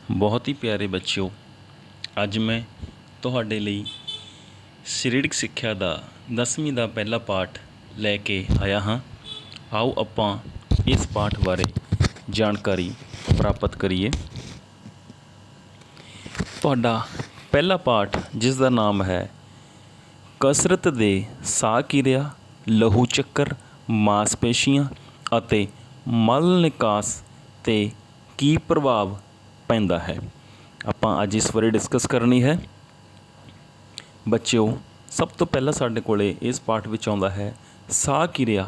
बहुत ही प्यारे ਬੱਚਿਓ, ਅੱਜ ਮੈਂ ਤੁਹਾਡੇ ਲਈ ਸਰੀਰਕ ਸਿੱਖਿਆ ਦਾ 10ਵੀਂ ਦਾ ਪਹਿਲਾ ਪਾਠ ਲੈ ਕੇ ਆਇਆ ਹਾਂ। ਆਓ ਆਪਾਂ ਇਸ ਪਾਠ ਬਾਰੇ ਜਾਣਕਾਰੀ ਪ੍ਰਾਪਤ ਕਰੀਏ। ਤੁਹਾਡਾ ਪਹਿਲਾ ਪਾਠ ਜਿਸ ਦਾ ਨਾਮ ਹੈ ਕਸਰਤ ਦੇ ਸਾਹ ਕਿਰਿਆ, ਲਹੂ ਚੱਕਰ, ਮਾਸਪੇਸ਼ੀਆਂ ਅਤੇ ਮਲ ਨਿਕਾਸ 'ਤੇ ਕੀ ਪ੍ਰਭਾਵ ਪੈਂਦਾ ਹੈ, ਆਪਾਂ ਅੱਜ ਇਸ ਬਾਰੇ ਡਿਸਕਸ ਕਰਨੀ ਹੈ। ਬੱਚਿਓ, ਸਭ ਤੋਂ ਪਹਿਲਾਂ ਸਾਡੇ ਕੋਲ ਇਸ ਪਾਠ ਵਿੱਚ ਆਉਂਦਾ ਹੈ ਸਾਹ ਕਿਰਿਆ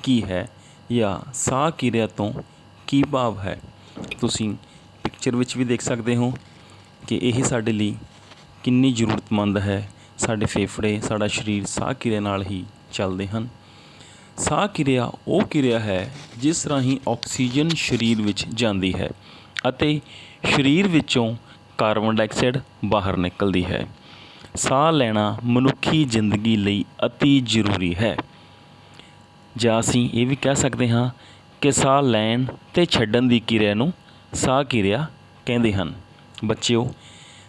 ਕੀ ਹੈ ਜਾਂ ਸਾਹ ਕਿਰਿਆ ਤੋਂ ਕੀ ਭਾਵ ਹੈ। ਤੁਸੀਂ ਪਿਕਚਰ ਵਿੱਚ ਵੀ ਦੇਖ ਸਕਦੇ ਹੋ ਕਿ ਇਹ ਸਾਡੇ ਲਈ ਕਿੰਨੀ ਜ਼ਰੂਰਤਮੰਦ ਹੈ। ਸਾਡੇ ਫੇਫੜੇ, ਸਾਡਾ ਸਰੀਰ ਸਾਹ ਕਿਰਿਆ ਨਾਲ ਹੀ ਚੱਲਦੇ ਹਨ। ਸਾਹ ਕਿਰਿਆ ਉਹ ਕਿਰਿਆ ਹੈ ਜਿਸ ਰਾਹੀਂ ਆਕਸੀਜਨ ਸਰੀਰ ਵਿੱਚ ਜਾਂਦੀ ਹੈ ਅਤੇ ਸਰੀਰ ਵਿੱਚੋਂ ਕਾਰਬਨ ਡਾਈਆਕਸਾਈਡ ਬਾਹਰ ਨਿਕਲਦੀ ਹੈ। ਸਾਹ ਲੈਣਾ ਮਨੁੱਖੀ ਜ਼ਿੰਦਗੀ ਲਈ ਅਤੀ ਜ਼ਰੂਰੀ ਹੈ, ਜਾਂ ਅਸੀਂ ਇਹ ਵੀ ਕਹਿ ਸਕਦੇ ਹਾਂ ਕਿ ਸਾਹ ਲੈਣ ਅਤੇ ਛੱਡਣ ਦੀ ਕਿਰਿਆ ਨੂੰ ਸਾਹ ਕਿਰਿਆ ਕਹਿੰਦੇ ਹਨ। ਬੱਚਿਓ,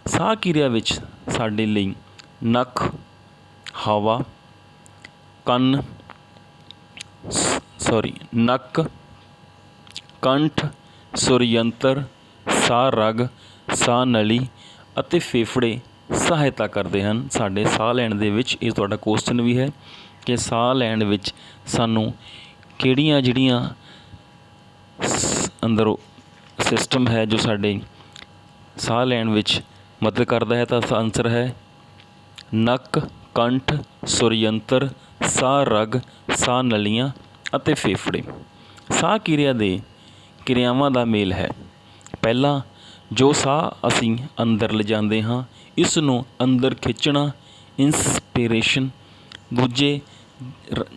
ਸਾਹ ਕਿਰਿਆ ਵਿੱਚ ਸਾਡੇ ਲਈ ਨੱਕ, ਹਵਾ, ਨੱਕ, ਕੰਠ, ਸੁਰ ਯੰਤਰ, ਸਾਹ ਰਗ, ਸਾਹ ਨਲੀ ਅਤੇ ਫੇਫੜੇ ਸਹਾਇਤਾ ਕਰਦੇ ਹਨ ਸਾਡੇ ਸਾਹ ਲੈਣ ਦੇ ਵਿੱਚ। ਇਹ ਤੁਹਾਡਾ ਕੁਐਸਚਨ ਵੀ ਹੈ ਕਿ ਸਾਹ ਲੈਣ ਵਿੱਚ ਸਾਨੂੰ ਕਿਹੜੀਆਂ ਜਿਹੜੀਆਂ ਅੰਦਰੋਂ ਸਿਸਟਮ ਹੈ ਜੋ ਸਾਡੇ ਸਾਹ ਲੈਣ ਵਿੱਚ ਮਦਦ ਕਰਦਾ ਹੈ, ਤਾਂ ਆਨਸਰ ਹੈ ਨੱਕ, ਕੰਠ, ਸੁਰ ਯੰਤਰ, ਸਾਹ ਰਗ, ਸਾਹ ਨਲੀਆਂ ਅਤੇ ਫੇਫੜੇ। ਸਾਹ ਕਿਰਿਆ ਦੇ ਕਿਰਿਆਵਾਂ ਦਾ ਮੇਲ ਹੈ। ਪਹਿਲਾ, ਜੋ ਸਾਹ ਅਸੀਂ ਅੰਦਰ ਲਿਜਾਂਦੇ ਹਾਂ ਇਸ ਨੂੰ ਅੰਦਰ ਖਿੱਚਣਾ, ਇੰਸਪੀਰੇਸ਼ਨ। ਦੂਜੇ,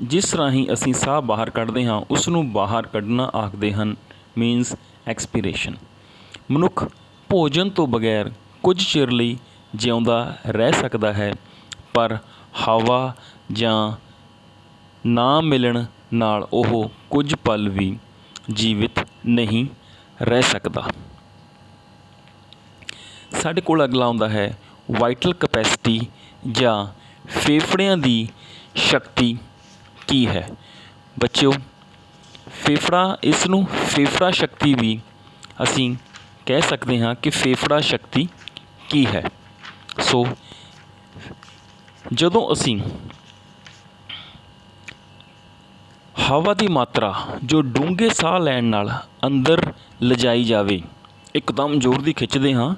ਜਿਸ ਰਾਹੀਂ ਅਸੀਂ ਸਾਹ ਬਾਹਰ ਕੱਢਦੇ ਹਾਂ ਉਸ ਨੂੰ ਬਾਹਰ ਕੱਢਣਾ ਆਖਦੇ ਹਨ, ਮੀਨਸ ਐਕਸਪੀਰੇਸ਼ਨ। ਮਨੁੱਖ ਭੋਜਨ ਤੋਂ ਬਗੈਰ ਕੁਝ ਚਿਰ ਲਈ ਜਿਉਂਦਾ ਰਹਿ ਸਕਦਾ ਹੈ, ਪਰ ਹਵਾ ਜਾਂ ਨਾ ਮਿਲਣ ਨਾਲ ਉਹ ਕੁਝ ਪਲ ਵੀ ਜੀਵਿਤ ਨਹੀਂ ਰਹਿ ਸਕਦਾ। ਸਾਡੇ ਕੋਲ ਅਗਲਾ ਆਉਂਦਾ ਹੈ ਵਾਈਟਲ ਕਪੈਸਿਟੀ ਜਾਂ ਫੇਫੜਿਆਂ ਦੀ ਸ਼ਕਤੀ ਕੀ ਹੈ। ਬੱਚਿਓ, ਇਸ ਨੂੰ ਫੇਫੜਾ ਸ਼ਕਤੀ ਵੀ ਅਸੀਂ ਕਹਿ ਸਕਦੇ ਹਾਂ ਕਿ ਫੇਫੜਾ ਸ਼ਕਤੀ ਕੀ ਹੈ। ਸੋ ਜਦੋਂ ਅਸੀਂ ਹਵਾ ਦੀ ਮਾਤਰਾ ਜੋ ਡੂੰਘੇ ਸਾਹ ਲੈਣ ਨਾਲ ਅੰਦਰ ਲਿਜਾਈ ਜਾਵੇ, ਇੱਕਦਮ ਜ਼ੋਰ ਦੀ ਖਿੱਚਦੇ ਹਾਂ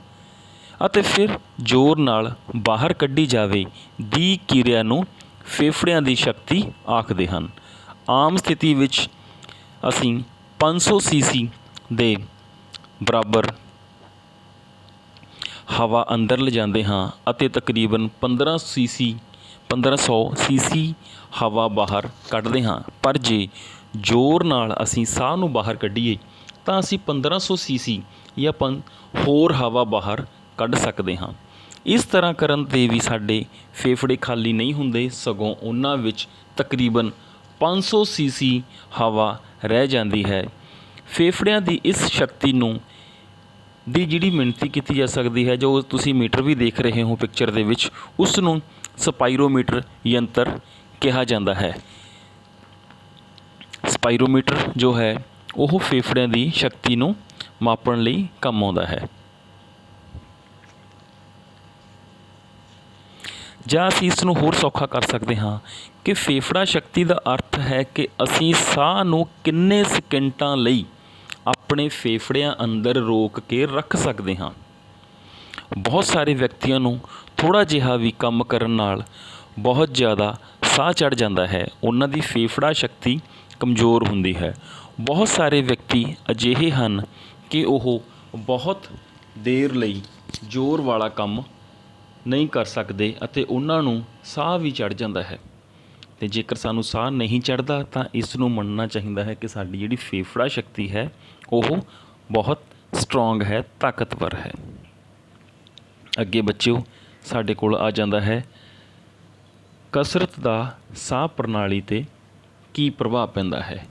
ਅਤੇ ਫਿਰ ਜ਼ੋਰ ਨਾਲ ਬਾਹਰ ਕੱਢੀ ਜਾਵੇ ਦੀ ਕਿਰਿਆ ਨੂੰ ਫੇਫੜਿਆਂ ਦੀ ਸ਼ਕਤੀ ਆਖਦੇ ਹਨ। ਆਮ ਸਥਿਤੀ ਵਿੱਚ ਅਸੀਂ 500 ਸੀਸੀ ਦੇ ਬਰਾਬਰ ਹਵਾ ਅੰਦਰ ਲਿਜਾਂਦੇ ਹਾਂ ਅਤੇ ਤਕਰੀਬਨ 1500 ਸੀਸੀ ਹਵਾ ਬਾਹਰ ਕੱਢਦੇ ਹਾਂ। ਪਰ ਜੇ ਜ਼ੋਰ ਨਾਲ ਅਸੀਂ ਸਾਹ ਨੂੰ ਬਾਹਰ ਕੱਢੀਏ ਤਾਂ ਅਸੀਂ 1500 ਸੀਸੀ ਜਾਂ ਹੋਰ ਹਵਾ ਬਾਹਰ ਕੱਢ ਸਕਦੇ ਹਾਂ। ਇਸ ਤਰ੍ਹਾਂ ਕਰਨ 'ਤੇ ਵੀ ਸਾਡੇ ਫੇਫੜੇ ਖਾਲੀ ਨਹੀਂ ਹੁੰਦੇ, ਸਗੋਂ ਉਹਨਾਂ ਵਿੱਚ ਤਕਰੀਬਨ 500 ਸੀਸੀ ਹਵਾ ਰਹਿ ਜਾਂਦੀ ਹੈ। ਫੇਫੜਿਆਂ ਦੀ ਇਸ ਸ਼ਕਤੀ ਦੀ ਜਿਹੜੀ ਮਿਣਤੀ ਕੀਤੀ ਜਾ ਸਕਦੀ ਹੈ, ਜੋ ਤੁਸੀਂ ਮੀਟਰ ਵੀ ਦੇਖ ਰਹੇ ਹੋ ਪਿਕਚਰ ਦੇ ਵਿੱਚ, ਉਸ ਨੂੰ ਸਪਾਇਰੋਮੀਟਰ ਯੰਤਰ ਕਿਹਾ ਜਾਂਦਾ ਹੈ। ਸਪਾਇਰੋਮੀਟਰ ਜੋ ਹੈ ਉਹ ਫੇਫੜਿਆਂ ਦੀ ਸ਼ਕਤੀ ਨੂੰ ਮਾਪਣ ਲਈ ਕੰਮ ਆਉਂਦਾ ਹੈ। ਜਾਂ ਅਸੀਂ ਇਸ ਨੂੰ ਹੋਰ ਸੌਖਾ ਕਰ ਸਕਦੇ ਹਾਂ ਕਿ ਫੇਫੜਾ ਸ਼ਕਤੀ ਦਾ ਅਰਥ ਹੈ ਕਿ ਅਸੀਂ ਸਾਹ ਨੂੰ ਕਿੰਨੇ ਸਕਿੰਟਾਂ ਲਈ ਆਪਣੇ ਫੇਫੜਿਆਂ ਅੰਦਰ ਰੋਕ ਕੇ ਰੱਖ ਸਕਦੇ ਹਾਂ। ਬਹੁਤ ਸਾਰੇ ਵਿਅਕਤੀਆਂ ਨੂੰ ਥੋੜ੍ਹਾ ਜਿਹਾ ਵੀ ਕੰਮ ਕਰਨ ਨਾਲ ਬਹੁਤ ਜ਼ਿਆਦਾ ਸਾਹ ਚੜ੍ਹ ਜਾਂਦਾ ਹੈ, ਉਹਨਾਂ ਦੀ ਫੇਫੜਾ ਸ਼ਕਤੀ ਕਮਜ਼ੋਰ ਹੁੰਦੀ ਹੈ। ਬਹੁਤ ਸਾਰੇ ਵਿਅਕਤੀ ਅਜਿਹੇ ਹਨ ਕਿ ਉਹ ਬਹੁਤ ਦੇਰ ਲਈ ਜ਼ੋਰ ਵਾਲਾ ਕੰਮ ਨਹੀਂ ਕਰ ਸਕਦੇ ਅਤੇ ਉਹਨਾਂ ਨੂੰ ਸਾਹ ਵੀ ਚੜ੍ਹ ਜਾਂਦਾ ਹੈ। ਅਤੇ ਜੇਕਰ ਸਾਨੂੰ ਸਾਹ ਨਹੀਂ ਚੜ੍ਹਦਾ ਤਾਂ ਇਸ ਨੂੰ ਮੰਨਣਾ ਚਾਹੀਦਾ ਹੈ ਕਿ ਸਾਡੀ ਜਿਹੜੀ ਫੇਫੜਾ ਸ਼ਕਤੀ ਹੈ ਉਹ ਬਹੁਤ ਸਟਰੋਂਗ ਹੈ, ਤਾਕਤਵਰ ਹੈ। ਅੱਗੇ ਬੱਚਿਓ, ਸਾਡੇ ਕੋਲ ਆ ਜਾਂਦਾ ਹੈ ਕਸਰਤ ਦਾ ਸਾਹ ਪ੍ਰਣਾਲੀ 'ਤੇ ਕੀ ਪ੍ਰਭਾਵ ਪੈਂਦਾ ਹੈ,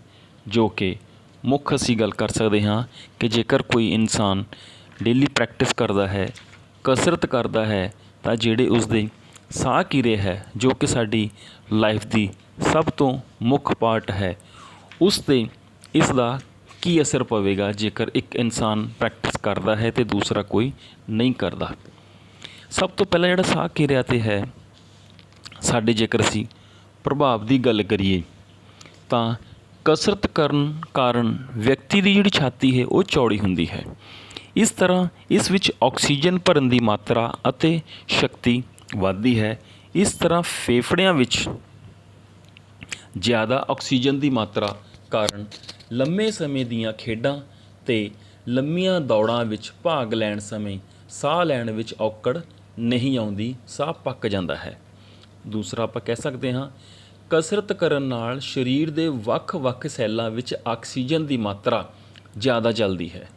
ਜੋ ਕਿ ਮੁੱਖ ਅਸੀਂ ਗੱਲ ਕਰ ਸਕਦੇ ਹਾਂ ਕਿ ਜੇਕਰ ਕੋਈ ਇਨਸਾਨ ਡੇਲੀ ਪ੍ਰੈਕਟਿਸ ਕਰਦਾ ਹੈ, ਕਸਰਤ ਕਰਦਾ ਹੈ, ਤਾਂ ਜਿਹੜੇ ਉਸਦੇ ਸਾਹ ਕਿਰਿਆ ਹੈ ਜੋ ਕਿ ਸਾਡੀ ਲਾਈਫ ਦੀ ਸਭ ਤੋਂ ਮੁੱਖ ਪਾਰਟ ਹੈ, ਉਸ 'ਤੇ ਇਸ ਦਾ ਕੀ ਅਸਰ ਪਵੇਗਾ ਜੇਕਰ ਇੱਕ ਇਨਸਾਨ ਪ੍ਰੈਕਟਿਸ ਕਰਦਾ ਹੈ ਅਤੇ ਦੂਸਰਾ ਕੋਈ ਨਹੀਂ ਕਰਦਾ। ਸਭ ਤੋਂ ਪਹਿਲਾਂ ਜਿਹੜਾ ਸਾਹ ਕਿਰਿਆ 'ਤੇ ਹੈ ਸਾਡੇ, ਜੇਕਰ ਅਸੀਂ ਪ੍ਰਭਾਵ ਦੀ ਗੱਲ ਕਰੀਏ ਤਾਂ ਕਸਰਤ ਕਰਨ ਕਾਰਨ ਵਿਅਕਤੀ ਦੀ ਜਿਹੜੀ ਛਾਤੀ ਹੈ ਉਹ ਚੌੜੀ ਹੁੰਦੀ ਹੈ। ਇਸ ਤਰ੍ਹਾਂ ਇਸ ਵਿੱਚ ਆਕਸੀਜਨ ਭਰਨ ਦੀ ਮਾਤਰਾ ਅਤੇ ਸ਼ਕਤੀ ਵੱਧਦੀ ਹੈ। ਇਸ ਤਰ੍ਹਾਂ ਫੇਫੜਿਆਂ ਵਿੱਚ ਜ਼ਿਆਦਾ ਆਕਸੀਜਨ ਦੀ ਮਾਤਰਾ ਕਾਰਨ ਲੰਮੇ ਸਮੇਂ ਦੀਆਂ ਖੇਡਾਂ ਅਤੇ ਲੰਮੀਆਂ ਦੌੜਾਂ ਵਿੱਚ ਭਾਗ ਲੈਣ ਸਮੇਂ ਸਾਹ ਲੈਣ ਵਿੱਚ ਔਕੜ ਨਹੀਂ ਆਉਂਦੀ, ਸਾਹ ਪੱਕ ਜਾਂਦਾ ਹੈ। ਦੂਸਰਾ ਆਪਾਂ ਕਹਿ ਸਕਦੇ ਹਾਂ, ਕਸਰਤ ਕਰਨ ਨਾਲ ਸਰੀਰ ਦੇ ਵੱਖ-ਵੱਖ ਸੈੱਲਾਂ ਵਿੱਚ ਆਕਸੀਜਨ ਦੀ ਮਾਤਰਾ ਜ਼ਿਆਦਾ ਚੱਲਦੀ ਹੈ।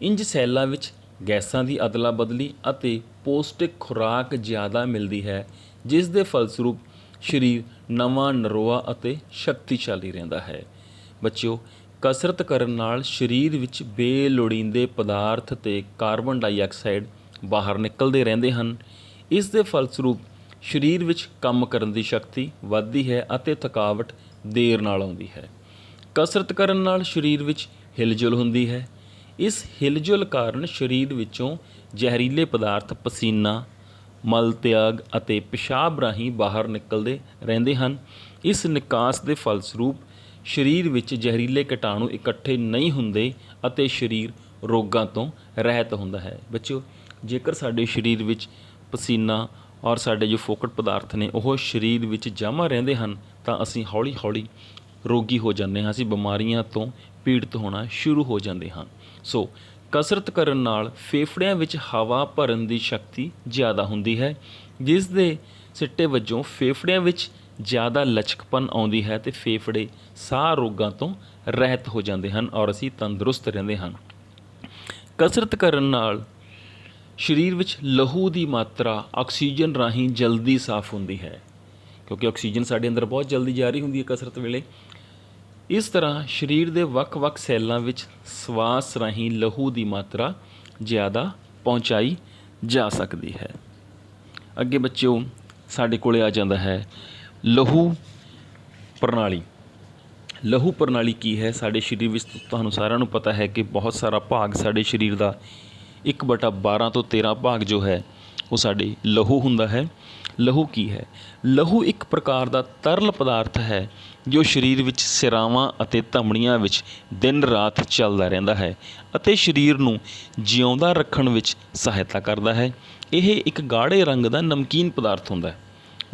ਇੰਜ ਸੈੱਲਾਂ ਵਿੱਚ ਗੈਸਾਂ ਦੀ ਅਦਲਾ ਬਦਲੀ ਅਤੇ ਪੌਸ਼ਟਿਕ ਖੁਰਾਕ ਜ਼ਿਆਦਾ ਮਿਲਦੀ ਹੈ, ਜਿਸ ਦੇ ਫਲਸਰੂਪ ਸਰੀਰ ਨਵਾਂ, ਨਰੋਆ ਅਤੇ ਸ਼ਕਤੀਸ਼ਾਲੀ ਰਹਿੰਦਾ ਹੈ। ਬੱਚਿਓ, ਕਸਰਤ ਕਰਨ ਨਾਲ ਸਰੀਰ ਵਿੱਚ ਬੇਲੋੜੀਂਦੇ ਪਦਾਰਥ ਅਤੇ ਕਾਰਬਨ ਡਾਈਆਕਸਾਈਡ ਬਾਹਰ ਨਿਕਲਦੇ ਰਹਿੰਦੇ ਹਨ। ਇਸ ਦੇ ਫਲਸਰੂਪ ਸਰੀਰ ਵਿੱਚ ਕੰਮ ਕਰਨ ਦੀ ਸ਼ਕਤੀ ਵੱਧਦੀ ਹੈ ਅਤੇ ਥਕਾਵਟ ਦੇਰ ਨਾਲ ਆਉਂਦੀ ਹੈ। ਕਸਰਤ ਕਰਨ ਨਾਲ ਸਰੀਰ ਵਿੱਚ ਹਿਲਜੁਲ ਹੁੰਦੀ ਹੈ। ਇਸ ਹਿਲਜੁਲ ਕਾਰਨ ਸਰੀਰ ਵਿੱਚੋਂ ਜ਼ਹਿਰੀਲੇ ਪਦਾਰਥ ਪਸੀਨਾ, ਮਲ ਤਿਆਗ ਅਤੇ ਪਿਸ਼ਾਬ ਰਾਹੀਂ ਬਾਹਰ ਨਿਕਲਦੇ ਰਹਿੰਦੇ ਹਨ। ਇਸ ਨਿਕਾਸ ਦੇ ਫਲਸਰੂਪ ਸਰੀਰ ਵਿੱਚ ਜ਼ਹਿਰੀਲੇ ਕੀਟਾਣੂ ਇਕੱਠੇ ਨਹੀਂ ਹੁੰਦੇ ਅਤੇ ਸਰੀਰ ਰੋਗਾਂ ਤੋਂ ਰਹਿਤ ਹੁੰਦਾ ਹੈ। ਬੱਚਿਓ, ਜੇਕਰ ਸਾਡੇ ਸਰੀਰ ਵਿੱਚ ਪਸੀਨਾ ਔਰ ਸਾਡੇ ਜੋ ਫੋਕਟ ਪਦਾਰਥ ਨੇ ਉਹ ਸਰੀਰ ਵਿੱਚ ਜਮ੍ਹਾਂ ਰਹਿੰਦੇ ਹਨ ਤਾਂ ਅਸੀਂ ਹੌਲੀ ਹੌਲੀ ਰੋਗੀ ਹੋ ਜਾਂਦੇ ਹਾਂ, ਅਸੀਂ ਬਿਮਾਰੀਆਂ ਤੋਂ ਪੀੜਤ ਹੋਣਾ ਸ਼ੁਰੂ ਹੋ ਜਾਂਦੇ ਹਾਂ। ਸੋ ਕਸਰਤ ਕਰਨ ਨਾਲ ਫੇਫੜਿਆਂ ਵਿੱਚ ਹਵਾ ਭਰਨ ਦੀ ਸ਼ਕਤੀ ਜ਼ਿਆਦਾ ਹੁੰਦੀ ਹੈ, ਜਿਸ ਦੇ ਸਿੱਟੇ ਵਜੋਂ ਫੇਫੜਿਆਂ ਵਿੱਚ ਜ਼ਿਆਦਾ ਲਚਕਪਨ ਆਉਂਦੀ ਹੈ ਅਤੇ ਫੇਫੜੇ ਸਾਹ ਰੋਗਾਂ ਤੋਂ ਰਹਿਤ ਹੋ ਜਾਂਦੇ ਹਨ ਔਰ ਅਸੀਂ ਤੰਦਰੁਸਤ ਰਹਿੰਦੇ ਹਾਂ। ਕਸਰਤ ਕਰਨ ਨਾਲ ਸਰੀਰ ਵਿੱਚ ਲਹੂ ਦੀ ਮਾਤਰਾ ਆਕਸੀਜਨ ਰਾਹੀਂ ਜਲਦੀ ਸਾਫ਼ ਹੁੰਦੀ ਹੈ, ਕਿਉਂਕਿ ਆਕਸੀਜਨ ਸਾਡੇ ਅੰਦਰ ਬਹੁਤ ਜਲਦੀ ਜਾਰੀ ਹੁੰਦੀ ਹੈ ਕਸਰਤ ਵੇਲੇ। ਇਸ ਤਰ੍ਹਾਂ ਸਰੀਰ ਦੇ ਵੱਖ-ਵੱਖ ਸੈੱਲਾਂ ਵਿੱਚ ਸਵਾਸ ਰਾਹੀਂ ਲਹੂ ਦੀ ਮਾਤਰਾ ਜ਼ਿਆਦਾ ਪਹੁੰਚਾਈ ਜਾ ਸਕਦੀ ਹੈ। ਅੱਗੇ ਬੱਚਿਓ, ਸਾਡੇ ਕੋਲ ਆ ਜਾਂਦਾ ਹੈ ਲਹੂ ਪ੍ਰਣਾਲੀ। ਲਹੂ ਪ੍ਰਣਾਲੀ ਕੀ ਹੈ? ਸਾਡੇ ਸਰੀਰ ਵਿੱਚ ਤੁਹਾਨੂੰ ਸਾਰਿਆਂ ਨੂੰ ਪਤਾ ਹੈ ਕਿ ਬਹੁਤ ਸਾਰਾ ਭਾਗ ਸਾਡੇ ਸਰੀਰ ਦਾ 1/12 ਤੋਂ 13 ਭਾਗ ਜੋ ਹੈ ਉਹ ਸਾਡੇ ਲਹੂ ਹੁੰਦਾ ਹੈ। ਲਹੂ ਕੀ ਹੈ? ਲਹੂ ਇੱਕ ਪ੍ਰਕਾਰ ਦਾ ਤਰਲ ਪਦਾਰਥ ਹੈ ਜੋ ਸਰੀਰ ਵਿੱਚ ਸਿਰਾਵਾਂ ਅਤੇ ਧਮਨੀਆਂ ਵਿੱਚ ਦਿਨ ਰਾਤ ਚੱਲਦਾ ਰਹਿੰਦਾ ਹੈ ਅਤੇ ਸਰੀਰ ਨੂੰ ਜਿਉਂਦਾ ਰੱਖਣ ਵਿੱਚ ਸਹਾਇਤਾ ਕਰਦਾ ਹੈ। ਇਹ ਇੱਕ ਗਾੜੇ ਰੰਗ ਦਾ ਨਮਕੀਨ ਪਦਾਰਥ ਹੁੰਦਾ ਹੈ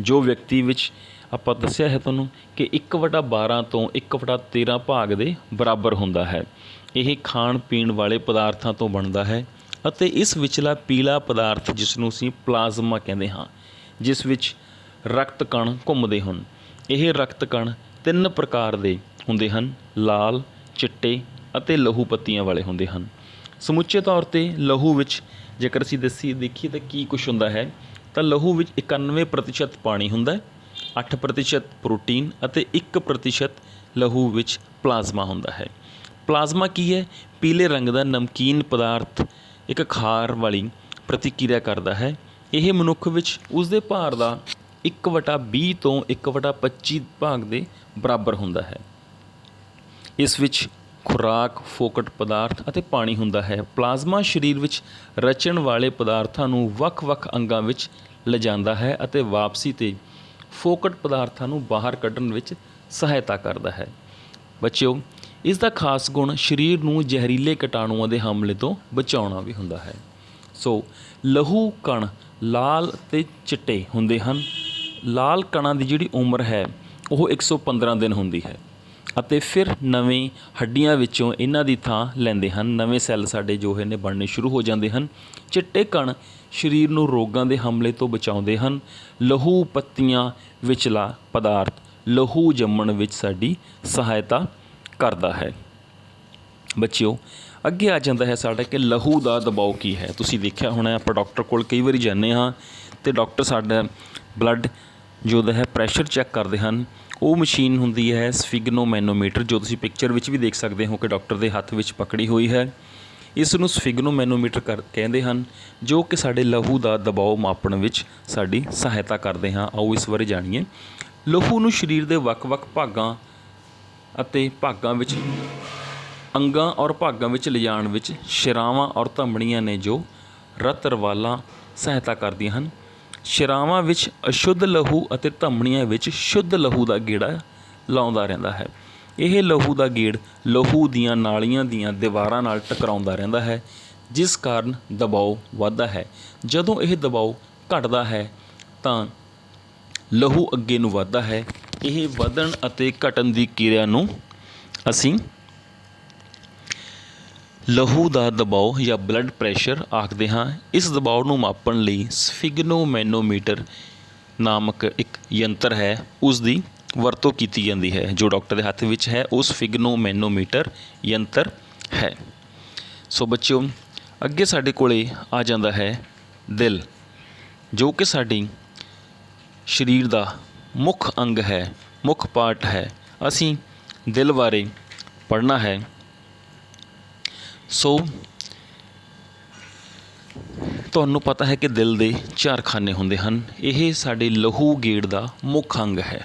ਜੋ ਵਿਅਕਤੀ ਵਿੱਚ ਆਪਾਂ ਦੱਸਿਆ ਹੈ ਤੁਹਾਨੂੰ ਕਿ 1/12 ਤੋਂ 1/13 ਭਾਗ ਦੇ ਬਰਾਬਰ ਹੁੰਦਾ ਹੈ। ਇਹ ਖਾਣ ਪੀਣ ਵਾਲੇ ਪਦਾਰਥਾਂ ਤੋਂ ਬਣਦਾ ਹੈ ਅਤੇ ਇਸ ਵਿਚਲਾ ਪੀਲਾ ਪਦਾਰਥ ਜਿਸ ਨੂੰ ਅਸੀਂ ਪਲਾਜ਼ਮਾ ਕਹਿੰਦੇ ਹਾਂ, ਜਿਸ ਵਿੱਚ ਰਕਤ ਕਣ ਘੁੰਮਦੇ ਹਨ। ਇਹ ਰਕਤ ਕਣ 3 ਪ੍ਰਕਾਰ ਦੇ ਹੁੰਦੇ ਹਨ, ਲਾਲ, ਚਿੱਟੇ ਅਤੇ ਲਹੂ ਪੱਤੀਆਂ ਵਾਲੇ ਹੁੰਦੇ ਹਨ। ਸਮੁੱਚੇ ਤੌਰ 'ਤੇ ਲਹੂ ਵਿੱਚ ਜੇਕਰ ਅਸੀਂ ਦੇਖੀਏ ਤਾਂ ਕੀ ਕੁਛ ਹੁੰਦਾ ਹੈ, ਤਾਂ ਲਹੂ ਵਿੱਚ 91% ਪਾਣੀ ਹੁੰਦਾ ਹੈ, 8% ਪ੍ਰੋਟੀਨ ਅਤੇ 1% ਲਹੂ ਵਿੱਚ ਪਲਾਜ਼ਮਾ ਹੁੰਦਾ ਹੈ। ਪਲਾਜ਼ਮਾ ਕੀ ਹੈ? ਪੀਲੇ ਰੰਗ ਦਾ ਨਮਕੀਨ ਪਦਾਰਥ ਇੱਕ ਖਾਰ ਵਾਲੀ ਪ੍ਰਤੀਕਿਰਿਆ ਕਰਦਾ ਹੈ। ਇਹ ਮਨੁੱਖ ਵਿੱਚ ਉਸਦੇ ਭਾਰ ਦਾ 1/20 ਤੋਂ 1/25 ਭਾਗ ਦੇ ਬਰਾਬਰ ਹੁੰਦਾ ਹੈ। ਇਸ ਵਿੱਚ ਖੁਰਾਕ, ਫੋਕਟ ਪਦਾਰਥ ਅਤੇ ਪਾਣੀ ਹੁੰਦਾ ਹੈ। ਪਲਾਜ਼ਮਾ ਸਰੀਰ ਵਿੱਚ ਰਚਣ ਵਾਲੇ ਪਦਾਰਥਾਂ ਨੂੰ ਵੱਖ-ਵੱਖ ਅੰਗਾਂ ਵਿੱਚ ਲਿਜਾਂਦਾ ਹੈ ਅਤੇ ਵਾਪਸੀ 'ਤੇ ਫੋਕਟ ਪਦਾਰਥਾਂ ਨੂੰ ਬਾਹਰ ਕੱਢਣ ਵਿੱਚ ਸਹਾਇਤਾ ਕਰਦਾ ਹੈ। ਬੱਚਿਓ, ਇਸ ਦਾ ਖਾਸ ਗੁਣ ਸਰੀਰ ਨੂੰ ਜ਼ਹਿਰੀਲੇ ਕੀਟਾਣੂਆਂ ਦੇ ਹਮਲੇ ਤੋਂ ਬਚਾਉਣਾ ਵੀ ਹੁੰਦਾ ਹੈ। ਸੋ ਲਹੂ ਕਣ ਲਾਲ ਅਤੇ ਚਿੱਟੇ ਹੁੰਦੇ ਹਨ। ਲਾਲ ਕਣਾਂ ਦੀ ਜਿਹੜੀ ਉਮਰ ਹੈ ਉਹ 115 ਦਿਨ ਹੁੰਦੀ ਹੈ ਅਤੇ ਫਿਰ ਨਵੇਂ ਹੱਡੀਆਂ ਵਿੱਚੋਂ ਇਹਨਾਂ ਦੀ ਥਾਂ ਲੈਂਦੇ ਹਨ, ਨਵੇਂ ਸੈੱਲ ਸਾਡੇ ਜੋ ਨੇ ਬਣਨੇ ਸ਼ੁਰੂ ਹੋ ਜਾਂਦੇ ਹਨ। ਚਿੱਟੇ ਕਣ ਸਰੀਰ ਨੂੰ ਰੋਗਾਂ ਦੇ ਹਮਲੇ ਤੋਂ ਬਚਾਉਂਦੇ ਹਨ। ਲਹੂ ਪੱਤੀਆਂ ਵਿਚਲਾ ਪਦਾਰਥ ਲਹੂ ਜੰਮਣ ਵਿੱਚ ਸਾਡੀ ਸਹਾਇਤਾ ਕਰਦਾ ਹੈ। ਬੱਚਿਓ, ਅੱਗੇ ਆ ਜਾਂਦਾ ਹੈ ਸਾਡਾ ਕਿ ਲਹੂ ਦਾ ਦਬਾਅ ਕੀ ਹੈ। ਤੁਸੀਂ ਦੇਖਿਆ ਹੋਣਾ, ਆਪਾਂ ਡਾਕਟਰ ਕੋਲ ਕਈ ਵਾਰੀ ਜਾਂਦੇ ਹਾਂ ਅਤੇ ਡਾਕਟਰ ਸਾਡਾ ਬਲੱਡ ਜੋ ਹੈ ਪ੍ਰੈਸ਼ਰ ਚੈੱਕ ਕਰਦੇ ਹਨ। ਉਹ ਮਸ਼ੀਨ ਹੁੰਦੀ ਹੈ ਸਫਿਗਨੋਮੈਨੋਮੀਟਰ, ਜੋ ਤੁਸੀਂ ਪਿਕਚਰ ਵਿੱਚ ਵੀ ਦੇਖ ਸਕਦੇ ਹੋ ਕਿ ਡਾਕਟਰ ਦੇ ਹੱਥ ਵਿੱਚ ਪਕੜੀ ਹੋਈ ਹੈ। ਇਸ ਨੂੰ ਸਫਿਗਨੋਮੈਨੋਮੀਟਰ ਕਹਿੰਦੇ ਹਨ, ਜੋ ਕਿ ਸਾਡੇ ਲਹੂ ਦਾ ਦਬਾਅ ਮਾਪਣ ਵਿੱਚ ਸਾਡੀ ਸਹਾਇਤਾ ਕਰਦੇ ਹਾਂ। ਆਓ ਇਸ ਬਾਰੇ ਜਾਣੀਏ। ਲਹੂ ਨੂੰ ਸਰੀਰ ਦੇ ਵੱਖ-ਵੱਖ ਭਾਗਾਂ ਅਤੇ ਅੰਗਾਂ ਔਰ ਭਾਗਾਂ ਵਿੱਚ ਲਿਜਾਣ ਵਿੱਚ ਸ਼ਿਰਾਵਾਂ ਔਰ ਧਮਣੀਆਂ ਨੇ ਜੋ ਰਤਰਵਾਲਾਂ ਸਹਾਇਤਾ ਕਰਦੀਆਂ ਹਨ। ਸ਼ਿਰਾਵਾਂ ਵਿੱਚ ਅਸ਼ੁੱਧ ਲਹੂ ਅਤੇ ਧਮਣੀਆਂ ਵਿੱਚ ਸ਼ੁੱਧ ਲਹੂ ਦਾ ਗੇੜਾ ਲਾਉਂਦਾ ਰਹਿੰਦਾ ਹੈ। ਇਹ ਲਹੂ ਦਾ ਗੇੜ ਲਹੂ ਦੀਆਂ ਨਾਲੀਆਂ ਦੀਆਂ ਦੀਵਾਰਾਂ ਨਾਲ ਟਕਰਾਉਂਦਾ ਰਹਿੰਦਾ ਹੈ, ਜਿਸ ਕਾਰਨ ਦਬਾਅ ਵੱਧਦਾ ਹੈ। ਜਦੋਂ ਇਹ ਦਬਾਅ ਘਟਦਾ ਹੈ ਤਾਂ ਲਹੂ ਅੱਗੇ ਨੂੰ ਵੱਧਦਾ ਹੈ। ਇਹ ਵਧਣ ਅਤੇ ਘਟਣ ਦੀ ਕਿਰਿਆ ਨੂੰ ਅਸੀਂ ਲਹੂ ਦਾ ਦਬਾਅ ਜਾਂ ਬਲੱਡ ਪ੍ਰੈਸ਼ਰ ਆਖਦੇ ਹਾਂ। ਇਸ ਦਬਾਅ ਨੂੰ ਮਾਪਣ ਲਈ ਸਫਿਗਨੋਮੈਨੋਮੀਟਰ ਨਾਮਕ ਇੱਕ ਯੰਤਰ ਹੈ, ਉਸ ਦੀ ਵਰਤੋਂ ਕੀਤੀ ਜਾਂਦੀ ਹੈ। ਜੋ ਡਾਕਟਰ ਦੇ ਹੱਥ ਵਿੱਚ ਹੈ ਉਹ ਸਫਿਗਨੋਮੈਨੋਮੀਟਰ ਯੰਤਰ ਹੈ। ਸੋ ਬੱਚਿਓ, ਅੱਗੇ ਸਾਡੇ ਕੋਲੇ ਆ ਜਾਂਦਾ ਹੈ ਦਿਲ, ਜੋ ਕਿ ਸਾਡੀ ਸਰੀਰ ਦਾ ਮੁੱਖ ਅੰਗ ਹੈ, ਮੁੱਖ ਪਾਰਟ ਹੈ। ਅਸੀਂ ਦਿਲ ਬਾਰੇ ਪੜ੍ਹਨਾ ਹੈ। ਸੋ ਤੁਹਾਨੂੰ ਪਤਾ ਹੈ ਕਿ ਦਿਲ ਦੇ 4 ਖਾਨੇ ਹੁੰਦੇ ਹਨ। ਇਹ ਸਾਡੇ ਲਹੂ ਗੇੜ ਦਾ ਮੁੱਖ ਅੰਗ ਹੈ।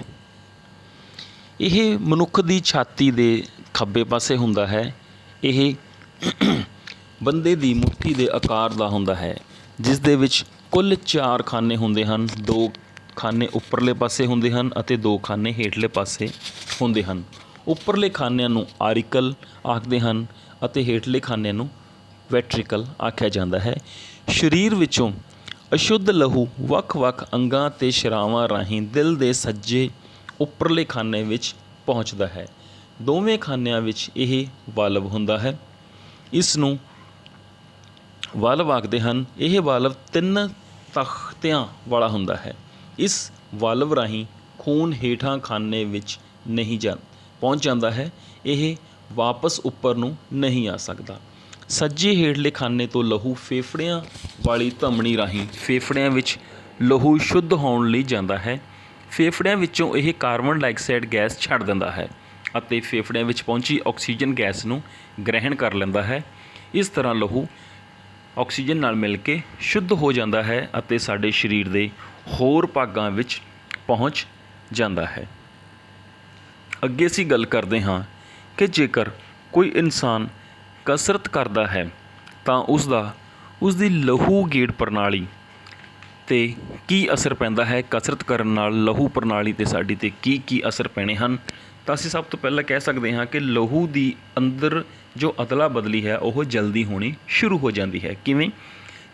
ਇਹ ਮਨੁੱਖ ਦੀ ਛਾਤੀ ਦੇ ਖੱਬੇ ਪਾਸੇ ਹੁੰਦਾ ਹੈ। ਇਹ ਬੰਦੇ ਦੀ ਮੁੱਠੀ ਦੇ ਆਕਾਰ ਦਾ ਹੁੰਦਾ ਹੈ, ਜਿਸ ਦੇ ਵਿੱਚ ਕੁੱਲ 4 ਖਾਨੇ ਹੁੰਦੇ ਹਨ। 2 ਖਾਨੇ ਉੱਪਰਲੇ ਪਾਸੇ ਹੁੰਦੇ ਹਨ ਅਤੇ 2 ਖਾਨੇ ਹੇਠਲੇ ਪਾਸੇ ਹੁੰਦੇ ਹਨ। ਉੱਪਰਲੇ ਖਾਨਿਆਂ ਨੂੰ ਆਰੀਕਲ ਆਖਦੇ ਹਨ ਅਤੇ ਹੇਠਲੇ ਖਾਨਿਆਂ ਨੂੰ ਵੈਂਟਰੀਕਲ ਆਖਿਆ ਜਾਂਦਾ ਹੈ। ਸਰੀਰ ਵਿੱਚੋਂ ਅਸ਼ੁੱਧ ਲਹੂ ਵੱਖ-ਵੱਖ ਅੰਗਾਂ ਅਤੇ ਸ਼ਿਰਾਵਾਂ ਰਾਹੀਂ ਦਿਲ ਦੇ ਸੱਜੇ ਉੱਪਰਲੇ ਖਾਨੇ ਵਿੱਚ ਪਹੁੰਚਦਾ ਹੈ। ਦੋਵੇਂ ਖਾਨਿਆਂ ਵਿੱਚ ਇਹ ਵਾਲਵ ਹੁੰਦਾ ਹੈ। ਇਸ ਨੂੰ ਵਾਲਵ ਆਖਦੇ ਹਨ। ਇਹ ਵਾਲਵ 3 ਤਖ਼ਤਿਆਂ ਵਾਲਾ ਹੁੰਦਾ ਹੈ। ਇਸ ਵਾਲਵ ਰਾਹੀਂ ਖੂਨ ਹੇਠਾਂ ਖਾਨੇ ਵਿੱਚ ਨਹੀਂ ਪਹੁੰਚ ਜਾਂਦਾ ਹੈ। ਇਹ ਵਾਪਸ ਉੱਪਰ ਨੂੰ ਨਹੀਂ ਆ ਸਕਦਾ। ਸੱਜੇ ਹੇਠਲੇ ਖਾਨੇ ਤੋਂ ਲਹੂ ਫੇਫੜਿਆਂ ਵਾਲੀ ਧਮਣੀ ਰਾਹੀਂ ਫੇਫੜਿਆਂ ਵਿੱਚ ਲਹੂ ਸ਼ੁੱਧ ਹੋਣ ਲਈ ਜਾਂਦਾ ਹੈ। ਫੇਫੜਿਆਂ ਵਿੱਚੋਂ ਇਹ ਕਾਰਬਨ ਡਾਈਆਕਸਾਈਡ ਗੈਸ ਛੱਡ ਦਿੰਦਾ ਹੈ ਅਤੇ ਫੇਫੜਿਆਂ ਵਿੱਚ ਪਹੁੰਚੀ ਆਕਸੀਜਨ ਗੈਸ ਨੂੰ ਗ੍ਰਹਿਣ ਕਰ ਲੈਂਦਾ ਹੈ। ਇਸ ਤਰ੍ਹਾਂ ਲਹੂ ਆਕਸੀਜਨ ਨਾਲ ਮਿਲ ਕੇ ਸ਼ੁੱਧ ਹੋ ਜਾਂਦਾ ਹੈ ਅਤੇ ਸਾਡੇ ਸਰੀਰ ਦੇ ਹੋਰ ਭਾਗਾਂ ਵਿੱਚ ਪਹੁੰਚ ਜਾਂਦਾ ਹੈ। ਅੱਗੇ ਅਸੀਂ ਗੱਲ ਕਰਦੇ ਹਾਂ ਕਿ ਜੇਕਰ ਕੋਈ ਇਨਸਾਨ ਕਸਰਤ ਕਰਦਾ ਹੈ ਤਾਂ ਉਸਦੀ ਲਹੂ ਗੇੜ ਪ੍ਰਣਾਲੀ 'ਤੇ ਕੀ ਅਸਰ ਪੈਂਦਾ ਹੈ। ਕਸਰਤ ਕਰਨ ਨਾਲ ਲਹੂ ਪ੍ਰਣਾਲੀ 'ਤੇ ਸਾਡੀ 'ਤੇ ਕੀ ਅਸਰ ਪੈਣੇ ਹਨ। ਤਾਂ ਅਸੀਂ ਸਭ ਤੋਂ ਪਹਿਲਾਂ ਕਹਿ ਸਕਦੇ ਹਾਂ ਕਿ ਲਹੂ ਦੀ ਅੰਦਰ ਜੋ ਅਦਲਾ ਬਦਲੀ ਹੈ ਉਹ ਜਲਦੀ ਹੋਣੀ ਸ਼ੁਰੂ ਹੋ ਜਾਂਦੀ ਹੈ। ਕਿਵੇਂ?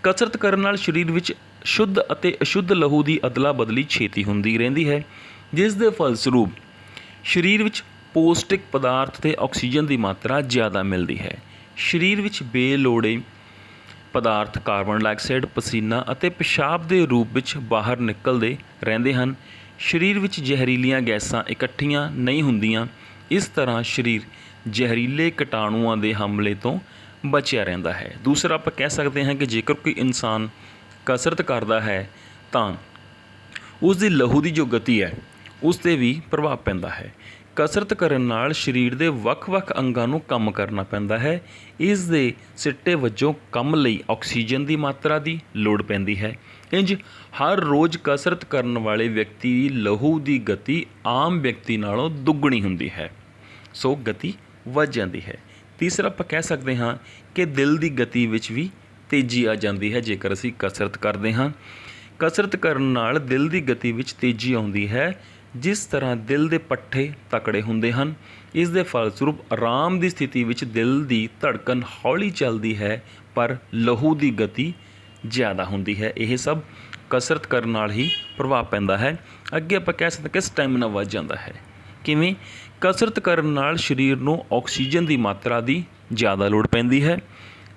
ਕਸਰਤ ਕਰਨ ਨਾਲ ਸਰੀਰ ਵਿੱਚ ਸ਼ੁੱਧ ਅਤੇ ਅਸ਼ੁੱਧ ਲਹੂ ਦੀ ਅਦਲਾ ਬਦਲੀ ਛੇਤੀ ਹੁੰਦੀ ਰਹਿੰਦੀ ਹੈ, ਜਿਸ ਦੇ ਫਲਸਰੂਪ ਸਰੀਰ ਵਿੱਚ ਪੌਸ਼ਟਿਕ ਪਦਾਰਥ ਅਤੇ ਆਕਸੀਜਨ ਦੀ ਮਾਤਰਾ ਜ਼ਿਆਦਾ ਮਿਲਦੀ ਹੈ। ਸਰੀਰ ਵਿੱਚ ਬੇਲੋੜੇ ਪਦਾਰਥ ਕਾਰਬਨ ਡਾਈਆਕਸਾਈਡ, ਪਸੀਨਾ ਅਤੇ ਪਿਸ਼ਾਬ ਦੇ ਰੂਪ ਵਿੱਚ ਬਾਹਰ ਨਿਕਲਦੇ ਰਹਿੰਦੇ ਹਨ। ਸਰੀਰ ਵਿੱਚ ਜ਼ਹਿਰੀਲੀਆਂ ਗੈਸਾਂ ਇਕੱਠੀਆਂ ਨਹੀਂ ਹੁੰਦੀਆਂ। ਇਸ ਤਰ੍ਹਾਂ ਸਰੀਰ ਜ਼ਹਿਰੀਲੇ ਕੀਟਾਣੂਆਂ ਦੇ ਹਮਲੇ ਤੋਂ ਬਚਿਆ ਰਹਿੰਦਾ ਹੈ। ਦੂਸਰਾ ਆਪਾਂ ਕਹਿ ਸਕਦੇ ਹਾਂ ਕਿ ਜੇਕਰ ਕੋਈ ਇਨਸਾਨ ਕਸਰਤ ਕਰਦਾ ਹੈ ਤਾਂ ਉਸ ਦੀ ਲਹੂ ਦੀ ਜੋ ਗਤੀ ਹੈ ਉਸ 'ਤੇ ਵੀ ਪ੍ਰਭਾਵ ਪੈਂਦਾ ਹੈ। ਕਸਰਤ ਕਰਨ ਨਾਲ ਸਰੀਰ ਦੇ ਵੱਖ-ਵੱਖ ਅੰਗਾਂ ਨੂੰ ਕੰਮ ਕਰਨਾ ਪੈਂਦਾ ਹੈ। ਇਸ ਦੇ ਸਿੱਟੇ ਵਜੋਂ ਕੰਮ ਲਈ ਆਕਸੀਜਨ ਦੀ ਮਾਤਰਾ ਦੀ ਲੋੜ ਪੈਂਦੀ ਹੈ। ਇੰਝ ਹਰ ਰੋਜ਼ ਕਸਰਤ ਕਰਨ ਵਾਲੇ ਵਿਅਕਤੀ ਦੀ ਲਹੂ ਦੀ ਗਤੀ ਆਮ ਵਿਅਕਤੀ ਨਾਲੋਂ ਦੁੱਗਣੀ ਹੁੰਦੀ ਹੈ। ਸੋ ਗਤੀ ਵੱਧ ਜਾਂਦੀ ਹੈ। ਤੀਸਰਾ ਆਪਾਂ ਕਹਿ ਸਕਦੇ ਹਾਂ ਕਿ ਦਿਲ ਦੀ ਗਤੀ ਵਿੱਚ ਵੀ ਤੇਜ਼ੀ ਆ ਜਾਂਦੀ ਹੈ ਜੇਕਰ ਅਸੀਂ ਕਸਰਤ ਕਰਦੇ ਹਾਂ। ਕਸਰਤ ਕਰਨ ਨਾਲ ਦਿਲ ਦੀ ਗਤੀ ਵਿੱਚ ਤੇਜ਼ੀ ਆਉਂਦੀ ਹੈ। ਜਿਸ ਤਰ੍ਹਾਂ ਦਿਲ ਦੇ ਪੱਠੇ ਤਕੜੇ ਹੁੰਦੇ ਹਨ, ਇਸ ਦੇ ਫਲਸਰੂਪ ਆਰਾਮ ਦੀ ਸਥਿਤੀ ਵਿੱਚ ਦਿਲ ਦੀ ਧੜਕਣ ਹੌਲੀ ਚੱਲਦੀ ਹੈ, ਪਰ ਲਹੂ ਦੀ ਗਤੀ ਜ਼ਿਆਦਾ ਹੁੰਦੀ ਹੈ। ਇਹ ਸਭ ਕਸਰਤ ਕਰਨ ਨਾਲ ਹੀ ਪ੍ਰਭਾਵ ਪੈਂਦਾ ਹੈ। ਅੱਗੇ ਆਪਾਂ ਕਹਿ ਸਕਦੇ ਕਿ ਸਟੈਮਿਨਾ ਵੱਧ ਜਾਂਦਾ ਹੈ। ਕਿਵੇਂ? ਕਸਰਤ ਕਰਨ ਨਾਲ ਸਰੀਰ ਨੂੰ ਆਕਸੀਜਨ ਦੀ ਮਾਤਰਾ ਦੀ ਜ਼ਿਆਦਾ ਲੋੜ ਪੈਂਦੀ ਹੈ,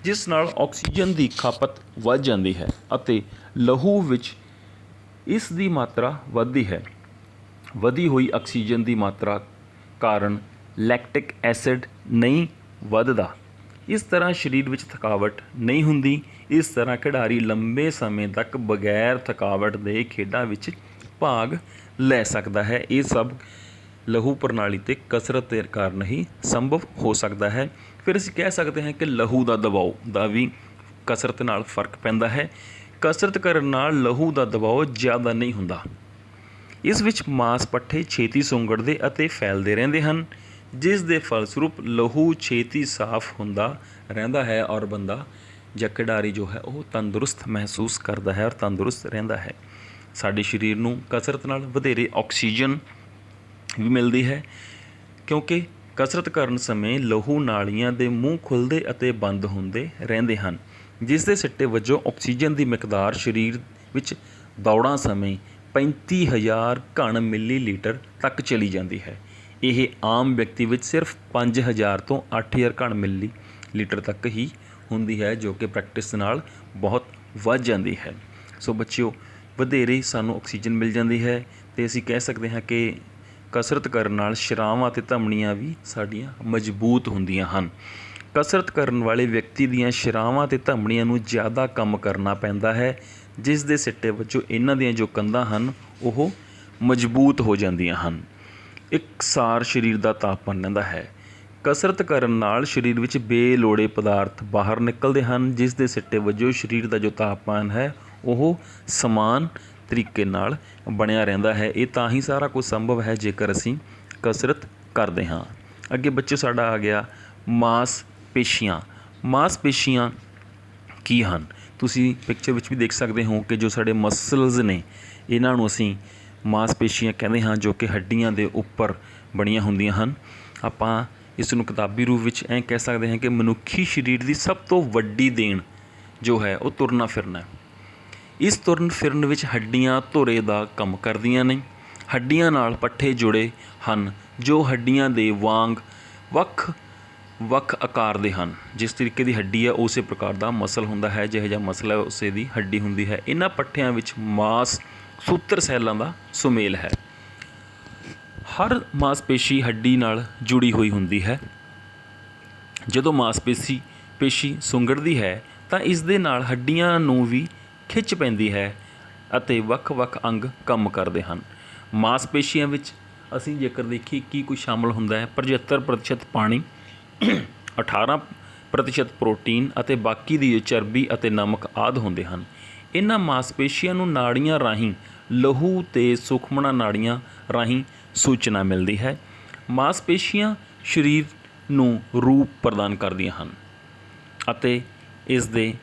ਜਿਸ ਨਾਲ ਆਕਸੀਜਨ ਦੀ ਖਪਤ ਵੱਧ ਜਾਂਦੀ ਹੈ ਅਤੇ ਲਹੂ ਵਿੱਚ ਇਸ ਦੀ ਮਾਤਰਾ ਵੱਧਦੀ ਹੈ। ਵਧੀ ਹੋਈ ਆਕਸੀਜਨ ਦੀ ਮਾਤਰਾ ਕਾਰਨ ਲੈਕਟਿਕ ਐਸਿਡ ਨਹੀਂ ਵੱਧਦਾ। ਇਸ ਤਰ੍ਹਾਂ ਸਰੀਰ ਵਿੱਚ ਥਕਾਵਟ ਨਹੀਂ ਹੁੰਦੀ। ਇਸ ਤਰ੍ਹਾਂ ਖਿਡਾਰੀ ਲੰਬੇ ਸਮੇਂ ਤੱਕ ਬਗੈਰ ਥਕਾਵਟ ਦੇ ਖੇਡਾਂ ਵਿੱਚ ਭਾਗ ਲੈ ਸਕਦਾ ਹੈ। ਇਹ ਸਭ ਲਹੂ ਪ੍ਰਣਾਲੀ 'ਤੇ ਕਸਰਤ ਦੇ ਕਾਰਨ ਹੀ ਸੰਭਵ ਹੋ ਸਕਦਾ ਹੈ। ਫਿਰ ਅਸੀਂ ਕਹਿ ਸਕਦੇ ਹਾਂ ਕਿ ਲਹੂ ਦਾ ਦਬਾਓ ਦਾ ਵੀ ਕਸਰਤ ਨਾਲ ਫਰਕ ਪੈਂਦਾ ਹੈ। ਕਸਰਤ ਕਰਨ ਨਾਲ ਲਹੂ ਦਾ ਦਬਾਓ ਜ਼ਿਆਦਾ ਨਹੀਂ ਹੁੰਦਾ। ਇਸ ਵਿੱਚ ਮਾਸ ਪੱਠੇ ਛੇਤੀ ਸੁੰਗੜਦੇ ਅਤੇ ਫੈਲਦੇ ਰਹਿੰਦੇ ਹਨ, ਜਿਸ ਦੇ ਫਲਸਰੂਪ ਲਹੂ ਛੇਤੀ ਸਾਫ਼ ਹੁੰਦਾ ਰਹਿੰਦਾ ਹੈ ਔਰ ਬੰਦਾ ਜਾਂ ਖਿਡਾਰੀ ਜੋ ਹੈ ਉਹ ਤੰਦਰੁਸਤ ਮਹਿਸੂਸ ਕਰਦਾ ਹੈ ਔਰ ਤੰਦਰੁਸਤ ਰਹਿੰਦਾ ਹੈ। ਸਾਡੇ ਸਰੀਰ ਨੂੰ ਕਸਰਤ ਨਾਲ ਵਧੇਰੇ ਆਕਸੀਜਨ ਵੀ ਮਿਲਦੀ ਹੈ, ਕਿਉਂਕਿ ਕਸਰਤ ਕਰਨ ਸਮੇਂ ਲਹੂ ਨਾਲੀਆਂ ਦੇ ਮੂੰਹ ਖੁੱਲ੍ਹਦੇ ਅਤੇ ਬੰਦ ਹੁੰਦੇ ਰਹਿੰਦੇ ਹਨ, ਜਿਸ ਦੇ ਸਿੱਟੇ ਵਜੋਂ ਆਕਸੀਜਨ ਦੀ ਮਿਕਦਾਰ ਸਰੀਰ ਵਿੱਚ ਦੌੜਾਂ ਸਮੇਂ 35,000 ਘਣ ਮਿਲੀਲੀਟਰ ਤੱਕ ਚਲੀ ਜਾਂਦੀ ਹੈ। ਇਹ ਆਮ ਵਿਅਕਤੀ ਵਿੱਚ ਸਿਰਫ 5,000 ਤੋਂ 8,000 ਘਣ ਮਿਲੀਲੀਟਰ ਤੱਕ ਹੀ ਹੁੰਦੀ ਹੈ, ਜੋ ਕਿ ਪ੍ਰੈਕਟਿਸ ਨਾਲ ਬਹੁਤ ਵੱਧ ਜਾਂਦੀ ਹੈ। ਸੋ ਬੱਚਿਓ, ਵਧੇਰੇ ਸਾਨੂੰ ਆਕਸੀਜਨ ਮਿਲ ਜਾਂਦੀ ਹੈ ਅਤੇ ਅਸੀਂ ਕਹਿ ਸਕਦੇ ਹਾਂ ਕਿ ਕਸਰਤ ਕਰਨ ਨਾਲ ਸ਼ਰਾਵਾਂ ਅਤੇ ਧਮਨੀਆਂ ਵੀ ਸਾਡੀਆਂ ਮਜ਼ਬੂਤ ਹੁੰਦੀਆਂ ਹਨ। ਕਸਰਤ ਕਰਨ ਵਾਲੇ ਵਿਅਕਤੀ ਦੀਆਂ ਸ਼ਰਾਵਾਂ ਅਤੇ ਧਮਨੀਆਂ ਨੂੰ ਜ਼ਿਆਦਾ ਕੰਮ ਕਰਨਾ ਪੈਂਦਾ ਹੈ, ਜਿਸ ਦੇ ਸਿੱਟੇ ਵਜੋਂ ਇਹਨਾਂ ਦੀਆਂ ਜੋ ਕੰਧਾਂ ਹਨ ਉਹ ਮਜ਼ਬੂਤ ਹੋ ਜਾਂਦੀਆਂ ਹਨ। ਇਕਸਾਰ ਸਰੀਰ ਦਾ ਤਾਪਮਾਨ ਰਹਿੰਦਾ ਹੈ। ਕਸਰਤ ਕਰਨ ਨਾਲ ਸਰੀਰ ਵਿੱਚ ਬੇਲੋੜੇ ਪਦਾਰਥ ਬਾਹਰ ਨਿਕਲਦੇ ਹਨ, ਜਿਸ ਦੇ ਸਿੱਟੇ ਵਜੋਂ ਸਰੀਰ ਦਾ ਜੋ ਤਾਪਮਾਨ ਹੈ ਉਹ ਸਮਾਨ ਤਰੀਕੇ ਨਾਲ ਬਣਿਆ ਰਹਿੰਦਾ ਹੈ। ਇਹ ਤਾਂ ਹੀ ਸਾਰਾ ਕੁਝ ਸੰਭਵ ਹੈ ਜੇਕਰ ਅਸੀਂ ਕਸਰਤ ਕਰਦੇ ਹਾਂ। ਅੱਗੇ ਬੱਚੇ ਸਾਡਾ ਆ ਗਿਆ ਮਾਸਪੇਸ਼ੀਆਂ। ਮਾਸਪੇਸ਼ੀਆਂ ਕੀ ਹਨ? ਤੁਸੀਂ ਪਿਕਚਰ ਵਿੱਚ ਵੀ ਦੇਖ ਸਕਦੇ ਹੋ ਕਿ ਜੋ ਸਾਡੇ ਮਸਲਜ਼ ਨੇ ਇਹਨਾਂ ਨੂੰ ਅਸੀਂ ਮਾਸਪੇਸ਼ੀਆਂ ਕਹਿੰਦੇ ਹਾਂ, ਜੋ ਕਿ ਹੱਡੀਆਂ ਦੇ ਉੱਪਰ ਬਣੀਆਂ ਹੁੰਦੀਆਂ ਹਨ। ਆਪਾਂ ਇਸ ਨੂੰ ਕਿਤਾਬੀ ਰੂਪ ਵਿੱਚ ਐਂ ਕਹਿ ਸਕਦੇ ਹਾਂ ਕਿ ਮਨੁੱਖੀ ਸਰੀਰ ਦੀ ਸਭ ਤੋਂ ਵੱਡੀ ਦੇਣ ਜੋ ਹੈ ਉਹ ਤੁਰਨਾ ਫਿਰਨਾ ਹੈ। ਇਸ ਤੁਰਨ ਫਿਰਨ ਵਿੱਚ ਹੱਡੀਆਂ ਧੁਰੇ ਦਾ ਕੰਮ ਕਰਦੀਆਂ ਨੇ। ਹੱਡੀਆਂ ਨਾਲ ਪੱਠੇ ਜੁੜੇ ਹਨ, ਜੋ ਹੱਡੀਆਂ ਦੇ ਵਾਂਗ ਵੱਖ ਵੱਖ ਆਕਾਰ ਦੇ ਹਨ। ਜਿਸ ਤਰੀਕੇ ਦੀ ਹੱਡੀ ਹੈ ਉਸੇ ਪ੍ਰਕਾਰ ਦਾ ਮਸਲ ਹੁੰਦਾ ਹੈ, ਜਿਹੋ ਜਿਹਾ ਮਸਲ ਹੈ ਉਸੇ ਦੀ ਹੱਡੀ ਹੁੰਦੀ ਹੈ। ਇਹਨਾਂ ਪੱਠਿਆਂ ਵਿੱਚ ਮਾਸ ਸੂਤਰ ਸੈੱਲਾਂ ਦਾ ਸੁਮੇਲ ਹੈ। ਹਰ ਮਾਸਪੇਸ਼ੀ ਹੱਡੀ ਨਾਲ ਜੁੜੀ ਹੋਈ ਹੁੰਦੀ ਹੈ। ਜਦੋਂ ਮਾਸਪੇਸ਼ੀ ਸੁੰਗੜਦੀ ਹੈ ਤਾਂ ਇਸ ਦੇ ਨਾਲ ਹੱਡੀਆਂ ਨੂੰ ਵੀ ਖਿੱਚ ਪੈਂਦੀ ਹੈ ਅਤੇ ਵੱਖ-ਵੱਖ ਅੰਗ ਕੰਮ ਕਰਦੇ ਹਨ। ਮਾਸਪੇਸ਼ੀਆਂ ਵਿੱਚ ਅਸੀਂ ਜੇਕਰ ਦੇਖੀਏ ਕੀ ਕੁਝ ਸ਼ਾਮਲ ਹੁੰਦਾ ਹੈ, 75% ਪਾਣੀ, 18% ਪ੍ਰੋਟੀਨ ਅਤੇ ਬਾਕੀ ਦੀ ਚਰਬੀ ਅਤੇ ਨਮਕ ਆਦਿ ਹੁੰਦੇ ਹਨ। ਇਹਨਾਂ ਮਾਸਪੇਸ਼ੀਆਂ ਨੂੰ ਨਾੜੀਆਂ ਰਾਹੀਂ ਲਹੂ ਅਤੇ ਸੁਖਮਣਾ ਨਾੜੀਆਂ ਰਾਹੀਂ ਸੂਚਨਾ ਮਿਲਦੀ ਹੈ। ਮਾਸਪੇਸ਼ੀਆਂ ਸਰੀਰ ਨੂੰ ਰੂਪ ਪ੍ਰਦਾਨ ਕਰਦੀਆਂ ਹਨ ਅਤੇ ਇਸ ਦੇ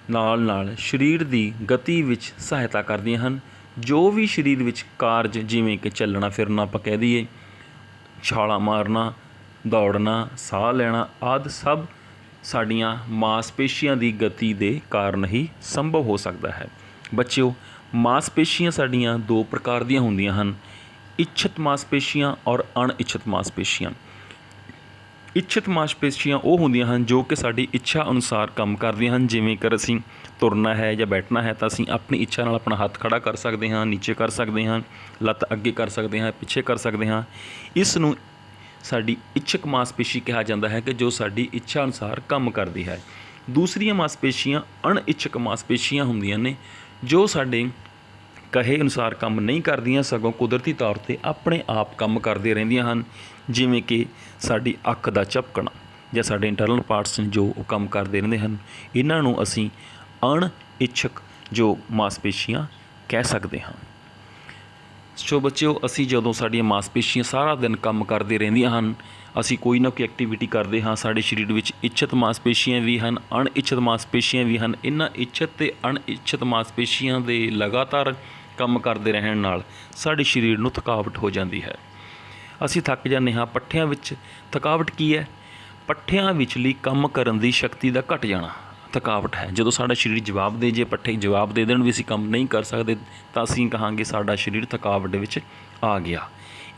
ਨਾਲ ਸਰੀਰ ਦੀ ਗਤੀ ਵਿੱਚ ਸਹਾਇਤਾ ਕਰਦੀਆਂ ਹਨ। ਜੋ ਵੀ ਸਰੀਰ ਵਿੱਚ ਕਾਰਜ ਜਿਵੇਂ ਕਿ ਚੱਲਣਾ ਫਿਰਨਾ ਆਪਾਂ ਕਹਿ ਦਈਏ, ਛਾਲਾਂ ਮਾਰਨਾ, ਦੌੜਨਾ, ਸਾਹ ਲੈਣਾ ਆਦਿ ਸਭ ਸਾਡੀਆਂ ਮਾਸਪੇਸ਼ੀਆਂ ਦੀ ਗਤੀ ਦੇ ਕਾਰਨ ਹੀ ਸੰਭਵ ਹੋ ਸਕਦਾ ਹੈ। ਬੱਚਿਓ, ਮਾਸਪੇਸ਼ੀਆਂ ਸਾਡੀਆਂ ਦੋ ਪ੍ਰਕਾਰ ਦੀਆਂ ਹੁੰਦੀਆਂ ਹਨ, ਇੱਛਤ ਮਾਸਪੇਸ਼ੀਆਂ ਔਰ ਅਣਇੱਛਤ ਮਾਸਪੇਸ਼ੀਆਂ। ਇੱਛਤ ਮਾਸਪੇਸ਼ੀਆਂ ਉਹ ਹੁੰਦੀਆਂ ਹਨ ਜੋ ਕਿ ਸਾਡੀ ਇੱਛਾ ਅਨੁਸਾਰ ਕੰਮ ਕਰਦੀਆਂ ਹਨ। ਜਿਵੇਂ ਕਿ ਅਸੀਂ ਤੁਰਨਾ ਹੈ ਜਾਂ ਬੈਠਣਾ ਹੈ ਤਾਂ ਅਸੀਂ ਆਪਣੀ ਇੱਛਾ ਨਾਲ ਆਪਣਾ ਹੱਥ ਖੜ੍ਹਾ ਕਰ ਸਕਦੇ ਹਾਂ, ਨੀਚੇ ਕਰ ਸਕਦੇ ਹਾਂ, ਲੱਤ ਅੱਗੇ ਕਰ ਸਕਦੇ ਹਾਂ, ਪਿੱਛੇ ਕਰ ਸਕਦੇ ਹਾਂ। ਇਸ ਨੂੰ ਸਾਡੀ ਇੱਛਕ ਮਾਸਪੇਸ਼ੀ ਕਿਹਾ ਜਾਂਦਾ ਹੈ ਕਿ ਜੋ ਸਾਡੀ ਇੱਛਾ ਅਨੁਸਾਰ ਕੰਮ ਕਰਦੀ ਹੈ। ਦੂਸਰੀਆਂ ਮਾਸਪੇਸ਼ੀਆਂ ਅਣਇੱਛਕ ਮਾਸਪੇਸ਼ੀਆਂ ਹੁੰਦੀਆਂ ਨੇ, ਜੋ ਸਾਡੇ ਕਹੇ ਅਨੁਸਾਰ ਕੰਮ ਨਹੀਂ ਕਰਦੀਆਂ, ਸਗੋਂ ਕੁਦਰਤੀ ਤੌਰ 'ਤੇ ਆਪਣੇ ਆਪ ਕੰਮ ਕਰਦੇ ਰਹਿੰਦੀਆਂ ਹਨ। ਜਿਵੇਂ ਕਿ ਸਾਡੀ ਅੱਖ ਦਾ ਝਪਕਣਾ ਜਾਂ ਸਾਡੇ ਇੰਟਰਨਲ ਪਾਰਟਸ ਜੋ ਉਹ ਕੰਮ ਕਰਦੇ ਰਹਿੰਦੇ ਹਨ, ਇਹਨਾਂ ਨੂੰ ਅਸੀਂ ਅਣਇੱਛਕ ਜੋ ਮਾਸਪੇਸ਼ੀਆਂ ਕਹਿ ਸਕਦੇ ਹਾਂ। ਸੋ ਬੱਚਿਓ, ਅਸੀਂ ਜਦੋਂ ਸਾਡੀਆਂ ਮਾਸਪੇਸ਼ੀਆਂ ਸਾਰਾ ਦਿਨ ਕੰਮ ਕਰਦੇ ਰਹਿੰਦੀਆਂ ਹਨ, ਅਸੀਂ ਕੋਈ ਨਾ ਕੋਈ ਐਕਟੀਵਿਟੀ ਕਰਦੇ ਹਾਂ, ਸਾਡੇ ਸਰੀਰ ਵਿੱਚ ਇੱਛਤ ਮਾਸਪੇਸ਼ੀਆਂ ਵੀ ਹਨ, ਅਣਇੱਛਤ ਮਾਸਪੇਸ਼ੀਆਂ ਵੀ ਹਨ। ਇਹਨਾਂ ਇੱਛਤ ਅਤੇ ਅਣਇੱਛਤ ਮਾਸਪੇਸ਼ੀਆਂ ਦੇ ਲਗਾਤਾਰ ਕੰਮ ਕਰਦੇ ਰਹਿਣ ਨਾਲ ਸਾਡੇ ਸਰੀਰ ਨੂੰ ਥਕਾਵਟ ਹੋ ਜਾਂਦੀ ਹੈ, ਅਸੀਂ ਥੱਕ ਜਾਂਦੇ ਹਾਂ। ਪੱਠਿਆਂ ਵਿੱਚ ਥਕਾਵਟ ਕੀ ਹੈ? ਪੱਠਿਆਂ ਵਿਚਲੀ ਕੰਮ ਕਰਨ ਦੀ ਸ਼ਕਤੀ ਦਾ ਘਟ ਜਾਣਾ ਥਕਾਵਟ ਹੈ। ਜਦੋਂ ਸਾਡਾ ਸਰੀਰ ਜਵਾਬ ਦੇ, ਜੇ ਪੱਠੇ ਜਵਾਬ ਦੇ ਦੇਣ ਵੀ ਅਸੀਂ ਕੰਮ ਨਹੀਂ ਕਰ ਸਕਦੇ ਤਾਂ ਅਸੀਂ ਕਹਾਂਗੇ ਸਾਡਾ ਸਰੀਰ ਥਕਾਵਟ ਵਿੱਚ ਆ ਗਿਆ।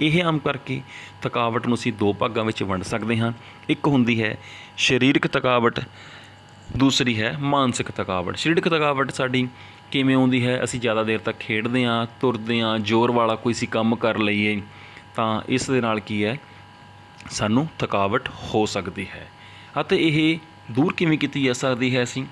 ਇਹ ਆਮ ਕਰਕੇ ਥਕਾਵਟ ਨੂੰ ਅਸੀਂ ਦੋ ਭਾਗਾਂ ਵਿੱਚ ਵੰਡ ਸਕਦੇ ਹਾਂ। ਇੱਕ ਹੁੰਦੀ ਹੈ ਸਰੀਰਕ ਥਕਾਵਟ, ਦੂਸਰੀ ਹੈ ਮਾਨਸਿਕ ਥਕਾਵਟ। ਸਰੀਰਕ ਥਕਾਵਟ ਸਾਡੀ ਕਿਵੇਂ ਆਉਂਦੀ ਹੈ? ਅਸੀਂ ਜ਼ਿਆਦਾ ਦੇਰ ਤੱਕ ਖੇਡਦੇ ਹਾਂ, ਤੁਰਦੇ ਹਾਂ, ਜ਼ੋਰ ਵਾਲਾ ਕੋਈ ਅਸੀਂ ਕੰਮ ਕਰ ਲਈਏ ਤਾਂ ਇਸ ਦੇ ਨਾਲ ਕੀ ਹੈ, ਸਾਨੂੰ ਥਕਾਵਟ ਹੋ ਸਕਦੀ ਹੈ। ਅਤੇ ਇਹ ਦੂਰ ਕਿਵੇਂ ਕੀਤੀ ਜਾ ਸਕਦੀ ਹੈ? ਅਸੀਂ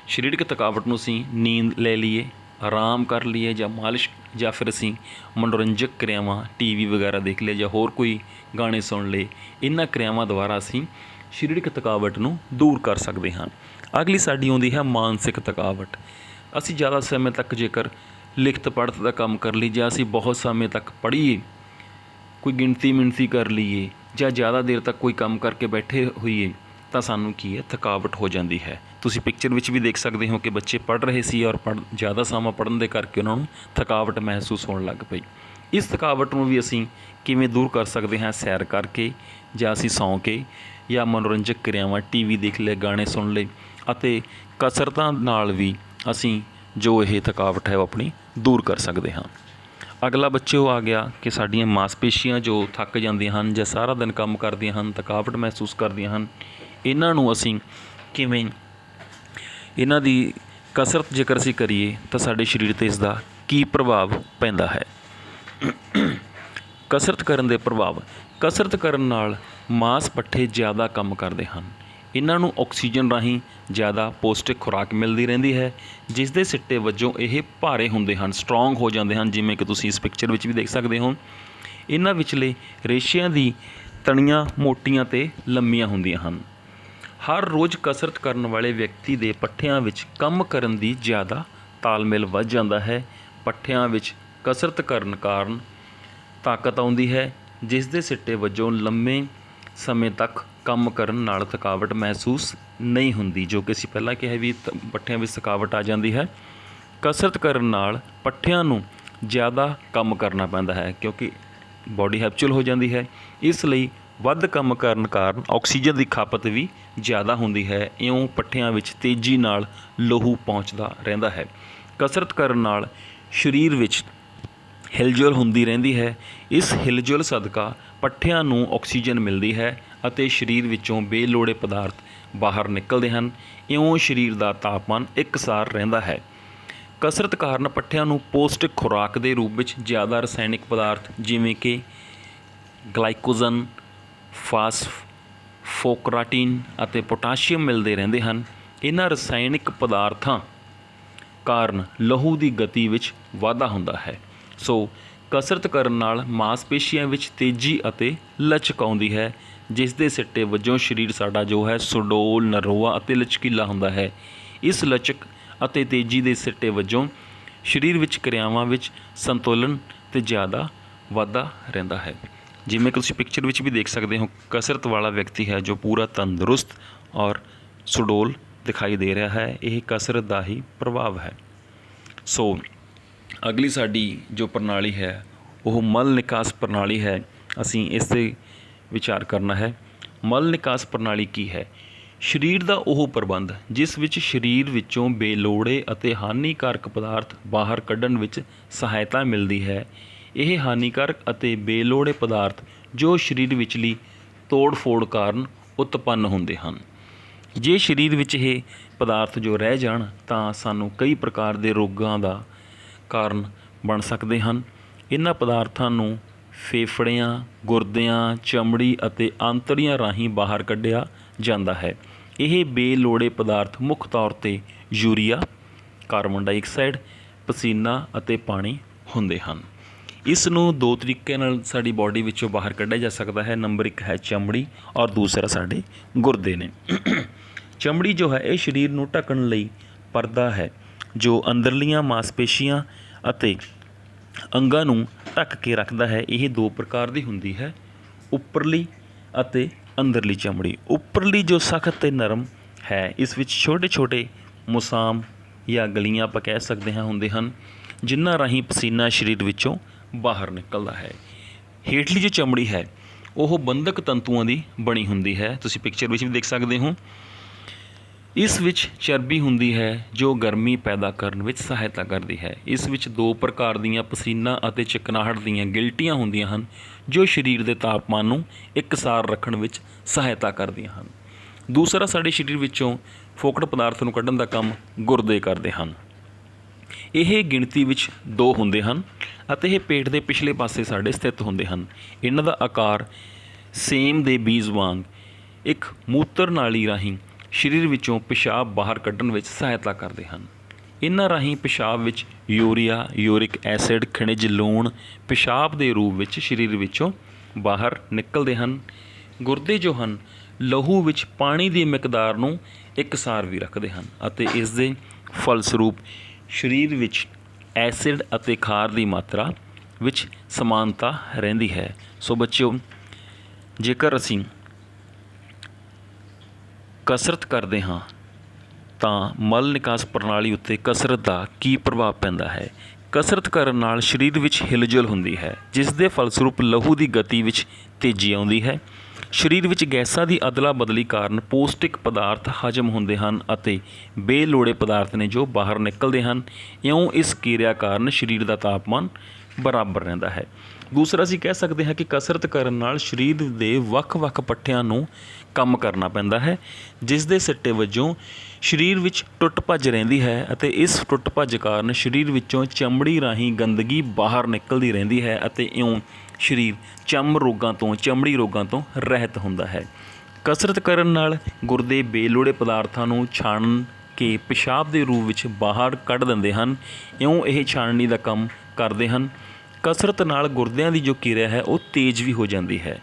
ਸਰੀਰਕ ਥਕਾਵਟ ਨੂੰ ਅਸੀਂ ਨੀਂਦ ਲੈ ਲਈਏ, ਆਰਾਮ ਕਰ ਲਈਏ ਜਾਂ ਮਾਲਿਸ਼, ਜਾਂ ਫਿਰ ਅਸੀਂ ਮਨੋਰੰਜਕ ਕਿਰਿਆਵਾਂ TV ਵਗੈਰਾ ਦੇਖ ਲਏ ਜਾਂ ਹੋਰ ਕੋਈ ਗਾਣੇ ਸੁਣ ਲਏ। ਇਹਨਾਂ ਕਿਰਿਆਵਾਂ ਦੁਆਰਾ ਅਸੀਂ ਸਰੀਰਕ ਥਕਾਵਟ ਨੂੰ ਦੂਰ ਕਰ ਸਕਦੇ ਹਾਂ। ਅਗਲੀ ਸਾਡੀ ਆਉਂਦੀ ਹੈ ਮਾਨਸਿਕ ਥਕਾਵਟ। ਅਸੀਂ ਜ਼ਿਆਦਾ ਸਮੇਂ ਤੱਕ ਜੇਕਰ ਲਿਖਤ ਪੜ੍ਹਤ ਦਾ ਕੰਮ ਕਰ ਲਈ, ਜਾਂ ਅਸੀਂ ਬਹੁਤ ਸਮੇਂ ਤੱਕ ਪੜ੍ਹੀਏ, ਕੋਈ ਗਿਣਤੀ ਮਿਣਤੀ ਕਰ ਲਈਏ, ਜਾਂ ਜ਼ਿਆਦਾ ਦੇਰ ਤੱਕ ਕੋਈ ਕੰਮ ਕਰਕੇ ਬੈਠੇ ਹੋਈਏ, ਤਾਂ ਸਾਨੂੰ ਕੀ ਹੈ, ਥਕਾਵਟ ਹੋ ਜਾਂਦੀ ਹੈ। ਤੁਸੀਂ ਪਿਕਚਰ ਵਿੱਚ ਵੀ ਦੇਖ ਸਕਦੇ ਹੋ ਕਿ ਬੱਚੇ ਪੜ੍ਹ ਰਹੇ ਸੀ ਔਰ ਜ਼ਿਆਦਾ ਸਮਾਂ ਪੜ੍ਹਨ ਦੇ ਕਰਕੇ ਉਹਨਾਂ ਨੂੰ ਥਕਾਵਟ ਮਹਿਸੂਸ ਹੋਣ ਲੱਗ ਪਈ। ਇਸ ਥਕਾਵਟ ਨੂੰ ਵੀ ਅਸੀਂ ਕਿਵੇਂ ਦੂਰ ਕਰ ਸਕਦੇ ਹਾਂ? ਸੈਰ ਕਰਕੇ, ਜਾਂ ਅਸੀਂ ਸੌਂ ਕੇ, ਜਾਂ ਮਨੋਰੰਜਕ ਕਿਰਿਆਵਾਂ TV ਦੇਖ ਲਏ, ਗਾਣੇ ਸੁਣ ਲਏ, ਅਤੇ ਕਸਰਤਾਂ ਨਾਲ ਵੀ ਅਸੀਂ ਜੋ ਇਹ ਥਕਾਵਟ ਹੈ ਉਹ ਆਪਣੀ ਦੂਰ ਕਰ ਸਕਦੇ ਹਾਂ। ਅਗਲਾ ਬੱਚੇ ਉਹ ਆ ਗਿਆ ਕਿ ਸਾਡੀਆਂ ਮਾਸਪੇਸ਼ੀਆਂ ਜੋ ਥੱਕ ਜਾਂਦੀਆਂ ਹਨ ਜਾਂ ਸਾਰਾ ਦਿਨ ਕੰਮ ਕਰਦੀਆਂ ਹਨ, ਥਕਾਵਟ ਮਹਿਸੂਸ ਕਰਦੀਆਂ ਹਨ, ਇਹਨਾਂ ਨੂੰ ਅਸੀਂ ਕਿਵੇਂ, ਇਹਨਾਂ ਦੀ ਕਸਰਤ ਜੇਕਰ ਅਸੀਂ ਕਰੀਏ ਤਾਂ ਸਾਡੇ ਸਰੀਰ 'ਤੇ ਇਸ ਦਾ ਕੀ ਪ੍ਰਭਾਵ ਪੈਂਦਾ ਹੈ? ਕਸਰਤ ਕਰਨ ਦੇ ਪ੍ਰਭਾਵ। ਕਸਰਤ ਕਰਨ ਨਾਲ ਮਾਸਪੱਠੇ ਜ਼ਿਆਦਾ ਕੰਮ ਕਰਦੇ ਹਨ। ਇਹਨਾਂ ਨੂੰ ਆਕਸੀਜਨ ਰਾਹੀਂ ਜ਼ਿਆਦਾ ਪੌਸ਼ਟਿਕ ਖੁਰਾਕ ਮਿਲਦੀ ਰਹਿੰਦੀ ਹੈ, ਜਿਸ ਦੇ ਸਿੱਟੇ ਵਜੋਂ ਇਹ ਭਾਰੇ ਹੁੰਦੇ ਹਨ, ਸਟਰੋਂਗ ਹੋ ਜਾਂਦੇ ਹਨ, ਜਿਵੇਂ ਕਿ ਤੁਸੀਂ ਇਸ ਪਿਕਚਰ ਵਿੱਚ ਵੀ ਦੇਖ ਸਕਦੇ ਹੋ। ਇਹਨਾਂ ਵਿਚਲੇ ਰੇਸ਼ਿਆਂ ਦੀ ਤਣੀਆਂ ਮੋਟੀਆਂ ਅਤੇ ਲੰਮੀਆਂ ਹੁੰਦੀਆਂ ਹਨ। ਹਰ ਰੋਜ਼ ਕਸਰਤ ਕਰਨ ਵਾਲੇ ਵਿਅਕਤੀ ਦੇ ਪੱਠਿਆਂ ਵਿੱਚ ਕੰਮ ਕਰਨ ਦੀ ਜ਼ਿਆਦਾ ਤਾਲਮੇਲ ਵੱਧ ਜਾਂਦਾ ਹੈ। ਪੱਠਿਆਂ ਵਿੱਚ ਕਸਰਤ ਕਰਨ ਕਾਰਨ ਤਾਕਤ ਆਉਂਦੀ ਹੈ, ਜਿਸ ਦੇ ਸਿੱਟੇ ਵਜੋਂ ਲੰਮੇ ਸਮੇਂ ਤੱਕ ਕੰਮ ਕਰਨ ਨਾਲ ਥਕਾਵਟ ਮਹਿਸੂਸ ਨਹੀਂ ਹੁੰਦੀ, ਜੋ ਕਿ ਅਸੀਂ ਪਹਿਲਾਂ ਕਿਹਾ ਵੀ ਪੱਠਿਆਂ ਵਿੱਚ ਥਕਾਵਟ ਆ ਜਾਂਦੀ ਹੈ। ਕਸਰਤ ਕਰਨ ਨਾਲ ਪੱਠਿਆਂ ਨੂੰ ਜ਼ਿਆਦਾ ਕੰਮ ਕਰਨਾ ਪੈਂਦਾ ਹੈ, ਕਿਉਂਕਿ ਬਾਡੀ ਹੈਬਚੁਅਲ ਹੋ ਜਾਂਦੀ ਹੈ। ਇਸ ਲਈ ਵੱਧ ਕੰਮ ਕਰਨ ਕਾਰਨ ਆਕਸੀਜਨ ਦੀ ਖਪਤ ਵੀ ਜ਼ਿਆਦਾ ਹੁੰਦੀ ਹੈ। ਇਉਂ ਪੱਠਿਆਂ ਵਿੱਚ ਤੇਜ਼ੀ ਨਾਲ ਲਹੂ ਪਹੁੰਚਦਾ ਰਹਿੰਦਾ ਹੈ। ਕਸਰਤ ਕਰਨ ਨਾਲ ਸਰੀਰ ਵਿੱਚ ਹਿਲਜੁਲ ਹੁੰਦੀ ਰਹਿੰਦੀ ਹੈ। ਇਸ ਹਿਲਜੁਲ ਸਦਕਾ ਪੱਠਿਆਂ ਨੂੰ ਆਕਸੀਜਨ ਮਿਲਦੀ ਹੈ ਅਤੇ ਸਰੀਰ ਵਿੱਚੋਂ ਬੇਲੋੜੇ ਪਦਾਰਥ ਬਾਹਰ ਨਿਕਲਦੇ ਹਨ। ਇਉਂ ਸਰੀਰ ਦਾ ਤਾਪਮਾਨ ਇਕਸਾਰ ਰਹਿੰਦਾ ਹੈ। ਕਸਰਤ ਕਾਰਨ ਪੱਠਿਆਂ ਨੂੰ ਪੌਸ਼ਟਿਕ ਖੁਰਾਕ ਦੇ ਰੂਪ ਵਿੱਚ ਜ਼ਿਆਦਾ ਰਸਾਇਣਿਕ ਪਦਾਰਥ ਜਿਵੇਂ ਕਿ ਗਲਾਈਕੋਜਨ, ਫਾਸਫੋਕਰਾਟੀਨ ਅਤੇ ਪੋਟਾਸ਼ੀਅਮ ਮਿਲਦੇ ਰਹਿੰਦੇ ਹਨ। ਇਹਨਾਂ ਰਸਾਇਣਿਕ ਪਦਾਰਥਾਂ ਕਾਰਨ ਲਹੂ ਦੀ ਗਤੀ ਵਿੱਚ ਵਾਧਾ ਹੁੰਦਾ ਹੈ। ਸੋ ਕਸਰਤ ਕਰਨ ਨਾਲ ਮਾਸਪੇਸ਼ੀਆਂ ਵਿੱਚ ਤੇਜ਼ੀ ਅਤੇ ਲਚਕ ਆਉਂਦੀ ਹੈ, ਜਿਸ ਦੇ ਸਿੱਟੇ ਵਜੋਂ ਸਰੀਰ ਸਾਡਾ ਜੋ ਹੈ ਸੁਡੌਲ, ਨਰੋਆ ਅਤੇ ਲਚਕੀਲਾ ਹੁੰਦਾ ਹੈ। ਇਸ ਲਚਕ ਅਤੇ ਤੇਜ਼ੀ ਦੇ ਸਿੱਟੇ ਵਜੋਂ ਸਰੀਰ ਵਿੱਚ ਕਿਰਿਆਵਾਂ ਵਿੱਚ ਸੰਤੁਲਨ ਅਤੇ ਜ਼ਿਆਦਾ ਵਾਧਾ ਰਹਿੰਦਾ ਹੈ। ਜਿਵੇਂ ਕਿ ਤੁਸੀਂ ਪਿਕਚਰ ਵਿੱਚ ਵੀ ਦੇਖ ਸਕਦੇ ਹੋ, ਕਸਰਤ ਵਾਲਾ ਵਿਅਕਤੀ ਹੈ ਜੋ ਪੂਰਾ ਤੰਦਰੁਸਤ ਔਰ ਸੁਡੌਲ ਦਿਖਾਈ ਦੇ ਰਿਹਾ ਹੈ। ਇਹ ਕਸਰਤ ਦਾ ਹੀ ਪ੍ਰਭਾਵ ਹੈ। ਸੋ ਅਗਲੀ ਸਾਡੀ ਜੋ ਪ੍ਰਣਾਲੀ ਹੈ ਉਹ ਮਲ ਨਿਕਾਸ ਪ੍ਰਣਾਲੀ ਹੈ। ਅਸੀਂ ਇਸ 'ਤੇ ਵਿਚਾਰ ਕਰਨਾ ਹੈ। ਮਲ ਨਿਕਾਸ ਪ੍ਰਣਾਲੀ ਕੀ ਹੈ? ਸਰੀਰ ਦਾ ਉਹ ਪ੍ਰਬੰਧ ਜਿਸ ਵਿੱਚ ਸਰੀਰ ਵਿੱਚੋਂ ਬੇਲੋੜੇ ਅਤੇ ਹਾਨੀਕਾਰਕ ਪਦਾਰਥ ਬਾਹਰ ਕੱਢਣ ਵਿੱਚ ਸਹਾਇਤਾ ਮਿਲਦੀ ਹੈ। ਇਹ ਹਾਨੀਕਾਰਕ ਅਤੇ ਬੇਲੋੜੇ ਪਦਾਰਥ ਜੋ ਸਰੀਰ ਵਿਚਲੀ ਤੋੜ ਫੋੜ ਕਾਰਨ ਉਤਪੰਨ ਹੁੰਦੇ ਹਨ। ਜੇ ਸਰੀਰ ਵਿੱਚ ਇਹ ਪਦਾਰਥ ਜੋ ਰਹਿ ਜਾਣ ਤਾਂ ਸਾਨੂੰ ਕਈ ਪ੍ਰਕਾਰ ਦੇ ਰੋਗਾਂ ਦਾ ਕਾਰਨ ਬਣ ਸਕਦੇ ਹਨ। ਇਹਨਾਂ ਪਦਾਰਥਾਂ ਨੂੰ ਫੇਫੜਿਆਂ, ਗੁਰਦਿਆਂ, ਚਮੜੀ ਅਤੇ ਆਂਤੜੀਆਂ ਰਾਹੀਂ ਬਾਹਰ ਕੱਢਿਆ ਜਾਂਦਾ ਹੈ। ਇਹ ਬੇਲੋੜੇ ਪਦਾਰਥ ਮੁੱਖ ਤੌਰ 'ਤੇ ਯੂਰੀਆ, ਕਾਰਬਨ ਡਾਈਆਕਸਾਈਡ, ਪਸੀਨਾ ਅਤੇ ਪਾਣੀ ਹੁੰਦੇ ਹਨ। ਇਸ ਨੂੰ ਦੋ ਤਰੀਕੇ ਨਾਲ ਸਾਡੀ ਬਾਡੀ ਵਿੱਚੋਂ ਬਾਹਰ ਕੱਢਿਆ ਜਾ ਸਕਦਾ ਹੈ। ਨੰਬਰ 1 ਹੈ ਚਮੜੀ ਔਰ ਦੂਸਰਾ ਸਾਡੇ ਗੁਰਦੇ ਨੇ। ਚਮੜੀ ਜੋ ਹੈ ਇਹ ਸਰੀਰ ਨੂੰ ਢੱਕਣ ਲਈ ਪਰਦਾ ਹੈ, ਜੋ ਅੰਦਰਲੀਆਂ ਮਾਸਪੇਸ਼ੀਆਂ ਅਤੇ ਅੰਗਾਂ ਨੂੰ ਢੱਕ ਕੇ ਰੱਖਦਾ ਹੈ। ਇਹ ਦੋ ਪ੍ਰਕਾਰ ਦੀ ਹੁੰਦੀ ਹੈ, ਉੱਪਰਲੀ ਅਤੇ ਅੰਦਰਲੀ ਚਮੜੀ। ਉੱਪਰਲੀ ਜੋ ਸਖਤ ਅਤੇ ਨਰਮ ਹੈ, ਇਸ ਵਿੱਚ ਛੋਟੇ ਛੋਟੇ ਮੁਸਾਮ ਜਾਂ ਗਲੀਆਂ ਆਪਾਂ ਕਹਿ ਸਕਦੇ ਹਾਂ ਹੁੰਦੇ ਹਨ, ਜਿਨ੍ਹਾਂ ਰਾਹੀਂ ਪਸੀਨਾ ਸਰੀਰ ਵਿੱਚੋਂ ਬਾਹਰ ਨਿਕਲਦਾ ਹੈ। ਹੇਠਲੀ ਜੋ ਚਮੜੀ ਹੈ ਉਹ ਬੰਧਕ ਤੰਤੂਆਂ ਦੀ ਬਣੀ ਹੁੰਦੀ ਹੈ। ਤੁਸੀਂ ਪਿਕਚਰ ਵਿੱਚ ਵੀ ਦੇਖ ਸਕਦੇ ਹੋ। ਇਸ ਵਿੱਚ ਚਰਬੀ ਹੁੰਦੀ ਹੈ ਜੋ ਗਰਮੀ ਪੈਦਾ ਕਰਨ ਵਿੱਚ ਸਹਾਇਤਾ ਕਰਦੀ ਹੈ। ਇਸ ਵਿੱਚ ਦੋ ਪ੍ਰਕਾਰ ਦੀਆਂ ਪਸੀਨਾ ਅਤੇ ਚਿਕਨਾਹਟ ਦੀਆਂ ਗਿਲਟੀਆਂ ਹੁੰਦੀਆਂ ਹਨ, ਜੋ ਸਰੀਰ ਦੇ ਤਾਪਮਾਨ ਨੂੰ ਇਕਸਾਰ ਰੱਖਣ ਵਿੱਚ ਸਹਾਇਤਾ ਕਰਦੀਆਂ ਹਨ। ਦੂਸਰਾ, ਸਾਡੇ ਸਰੀਰ ਵਿੱਚੋਂ ਫੋਕਟ ਪਦਾਰਥ ਨੂੰ ਕੱਢਣ ਦਾ ਕੰਮ ਗੁਰਦੇ ਕਰਦੇ ਹਨ। ਇਹ ਗਿਣਤੀ ਵਿੱਚ 2 ਹੁੰਦੇ ਹਨ ਅਤੇ ਇਹ ਪੇਟ ਦੇ ਪਿਛਲੇ ਪਾਸੇ ਸਾਡੇ ਸਥਿਤ ਹੁੰਦੇ ਹਨ। ਇਹਨਾਂ ਦਾ ਆਕਾਰ ਸੇਮ ਦੇ ਬੀਜ ਵਾਂਗ ਇੱਕ ਮੂਤਰ ਨਾਲੀ ਰਾਹੀਂ ਸਰੀਰ ਵਿੱਚੋਂ ਪਿਸ਼ਾਬ ਬਾਹਰ ਕੱਢਣ ਵਿੱਚ ਸਹਾਇਤਾ ਕਰਦੇ ਹਨ। ਇਹਨਾਂ ਰਾਹੀਂ ਪਿਸ਼ਾਬ ਵਿੱਚ ਯੂਰੀਆ, ਯੂਰਿਕ ਐਸਿਡ, ਖਣਿਜ ਲੂਣ ਪਿਸ਼ਾਬ ਦੇ ਰੂਪ ਵਿੱਚ ਸਰੀਰ ਵਿੱਚੋਂ ਬਾਹਰ ਨਿਕਲਦੇ ਹਨ। ਗੁਰਦੇ ਜੋ ਹਨ ਲਹੂ ਵਿੱਚ ਪਾਣੀ ਦੀ ਮਿਕਦਾਰ ਨੂੰ ਇਕਸਾਰ ਵੀ ਰੱਖਦੇ ਹਨ ਅਤੇ ਇਸ ਦੇ ਫਲਸਰੂਪ ਸਰੀਰ ਵਿੱਚ ਐਸਿਡ ਅਤੇ ਖਾਰ ਦੀ ਮਾਤਰਾ ਵਿੱਚ ਸਮਾਨਤਾ ਰਹਿੰਦੀ ਹੈ। ਸੋ ਬੱਚਿਓ, ਜੇਕਰ ਅਸੀਂ ਕਸਰਤ ਕਰਦੇ ਹਾਂ ਤਾਂ ਮਲ ਨਿਕਾਸ ਪ੍ਰਣਾਲੀ ਉੱਤੇ ਕਸਰਤ ਦਾ ਕੀ ਪ੍ਰਭਾਵ ਪੈਂਦਾ ਹੈ? ਕਸਰਤ ਕਰਨ ਨਾਲ ਸਰੀਰ ਵਿੱਚ ਹਿਲਜੁਲ ਹੁੰਦੀ ਹੈ, ਜਿਸ ਦੇ ਫਲਸਰੂਪ ਲਹੂ ਦੀ ਗਤੀ ਵਿੱਚ ਤੇਜ਼ੀ ਆਉਂਦੀ ਹੈ। ਸਰੀਰ ਵਿੱਚ ਗੈਸਾਂ ਦੀ ਅਦਲਾ ਬਦਲੀ ਕਾਰਨ ਪੌਸ਼ਟਿਕ ਪਦਾਰਥ ਹਜਮ ਹੁੰਦੇ ਹਨ ਅਤੇ ਬੇਲੋੜੇ ਪਦਾਰਥ ਨੇ ਜੋ ਬਾਹਰ ਨਿਕਲਦੇ ਹਨ। ਇਉਂ ਇਸ ਕਿਰਿਆ ਕਾਰਨ ਸਰੀਰ ਦਾ ਤਾਪਮਾਨ ਬਰਾਬਰ ਰਹਿੰਦਾ ਹੈ। ਦੂਸਰਾ, ਅਸੀਂ ਕਹਿ ਸਕਦੇ ਹਾਂ ਕਿ ਕਸਰਤ ਕਰਨ ਨਾਲ ਸਰੀਰ ਦੇ ਵੱਖ-ਵੱਖ ਪੱਠਿਆਂ ਨੂੰ ਕੰਮ ਕਰਨਾ ਪੈਂਦਾ ਹੈ, ਜਿਸ ਦੇ ਸਿੱਟੇ ਵਜੋਂ ਸਰੀਰ ਵਿੱਚ ਟੁੱਟ ਭੱਜ ਰਹਿੰਦੀ ਹੈ ਅਤੇ ਇਸ ਟੁੱਟ ਭੱਜ ਕਾਰਨ ਸਰੀਰ ਵਿੱਚੋਂ ਚਮੜੀ ਰਾਹੀਂ ਗੰਦਗੀ ਬਾਹਰ ਨਿਕਲਦੀ ਰਹਿੰਦੀ ਹੈ ਅਤੇ ਇਉਂ ਸਰੀਰ ਚਮੜੀ ਰੋਗਾਂ ਤੋਂ ਰਹਿਤ ਹੁੰਦਾ ਹੈ। ਕਸਰਤ ਕਰਨ ਨਾਲ ਗੁਰਦੇ ਬੇਲੋੜੇ ਪਦਾਰਥਾਂ ਨੂੰ ਛਾਣ ਕੇ ਪਿਸ਼ਾਬ ਦੇ ਰੂਪ ਵਿੱਚ ਬਾਹਰ ਕੱਢ ਦਿੰਦੇ ਹਨ। ਇਉਂ ਇਹ ਛਾਣਨੀ ਦਾ ਕੰਮ ਕਰਦੇ ਹਨ। ਕਸਰਤ ਨਾਲ ਗੁਰਦਿਆਂ ਦੀ ਜੋ ਕਿਰਿਆ ਹੈ ਉਹ ਤੇਜ਼ ਵੀ ਹੋ ਜਾਂਦੀ ਹੈ।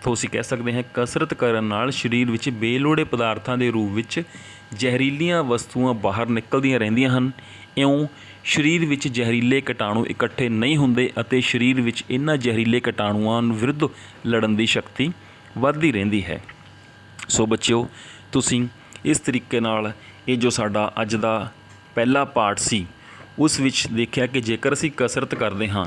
ਤਾਂ ਅਸੀਂ ਕਹਿ ਸਕਦੇ ਹਾਂ ਕਸਰਤ ਕਰਨ ਨਾਲ ਸਰੀਰ ਵਿੱਚ ਬੇਲੋੜੇ ਪਦਾਰਥਾਂ ਦੇ ਰੂਪ ਵਿੱਚ ਜ਼ਹਿਰੀਲੀਆਂ ਵਸਤੂਆਂ ਬਾਹਰ ਨਿਕਲਦੀਆਂ ਰਹਿੰਦੀਆਂ ਹਨ। ਇਉਂ ਸਰੀਰ ਵਿੱਚ ਜ਼ਹਿਰੀਲੇ ਕੀਟਾਣੂ ਇਕੱਠੇ ਨਹੀਂ ਹੁੰਦੇ ਅਤੇ ਸਰੀਰ ਵਿੱਚ ਇਹਨਾਂ ਜ਼ਹਿਰੀਲੇ ਕੀਟਾਣੂਆਂ ਵਿਰੁੱਧ ਲੜਨ ਦੀ ਸ਼ਕਤੀ ਵੱਧਦੀ ਰਹਿੰਦੀ ਹੈ। ਸੋ ਬੱਚਿਓ, ਤੁਸੀਂ ਇਸ ਤਰੀਕੇ ਨਾਲ ਇਹ ਜੋ ਸਾਡਾ ਅੱਜ ਦਾ ਪਹਿਲਾ ਪਾਠ ਸੀ ਉਸ ਵਿੱਚ ਦੇਖਿਆ ਕਿ ਜੇਕਰ ਅਸੀਂ ਕਸਰਤ ਕਰਦੇ ਹਾਂ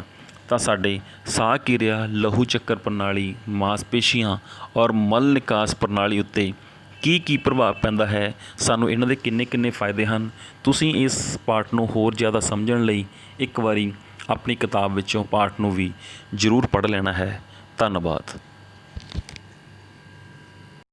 ਤਾਂ ਸਾਡੇ ਸਾਹ ਕਿਰਿਆ, ਲਹੂ ਚੱਕਰ ਪ੍ਰਣਾਲੀ, ਮਾਸਪੇਸ਼ੀਆਂ ਔਰ ਮਲ ਨਿਕਾਸ ਪ੍ਰਣਾਲੀ ਉੱਤੇ ਕੀ ਪ੍ਰਭਾਵ ਪੈਂਦਾ ਹੈ, ਸਾਨੂੰ ਇਹਨਾਂ ਦੇ ਕਿੰਨੇ ਫਾਇਦੇ ਹਨ। ਤੁਸੀਂ ਇਸ ਪਾਠ ਨੂੰ ਹੋਰ ਜ਼ਿਆਦਾ ਸਮਝਣ ਲਈ ਇੱਕ ਵਾਰੀ ਆਪਣੀ ਕਿਤਾਬ ਵਿੱਚੋਂ ਪਾਠ ਨੂੰ ਵੀ ਜ਼ਰੂਰ ਪੜ੍ਹ ਲੈਣਾ ਹੈ। ਧੰਨਵਾਦ।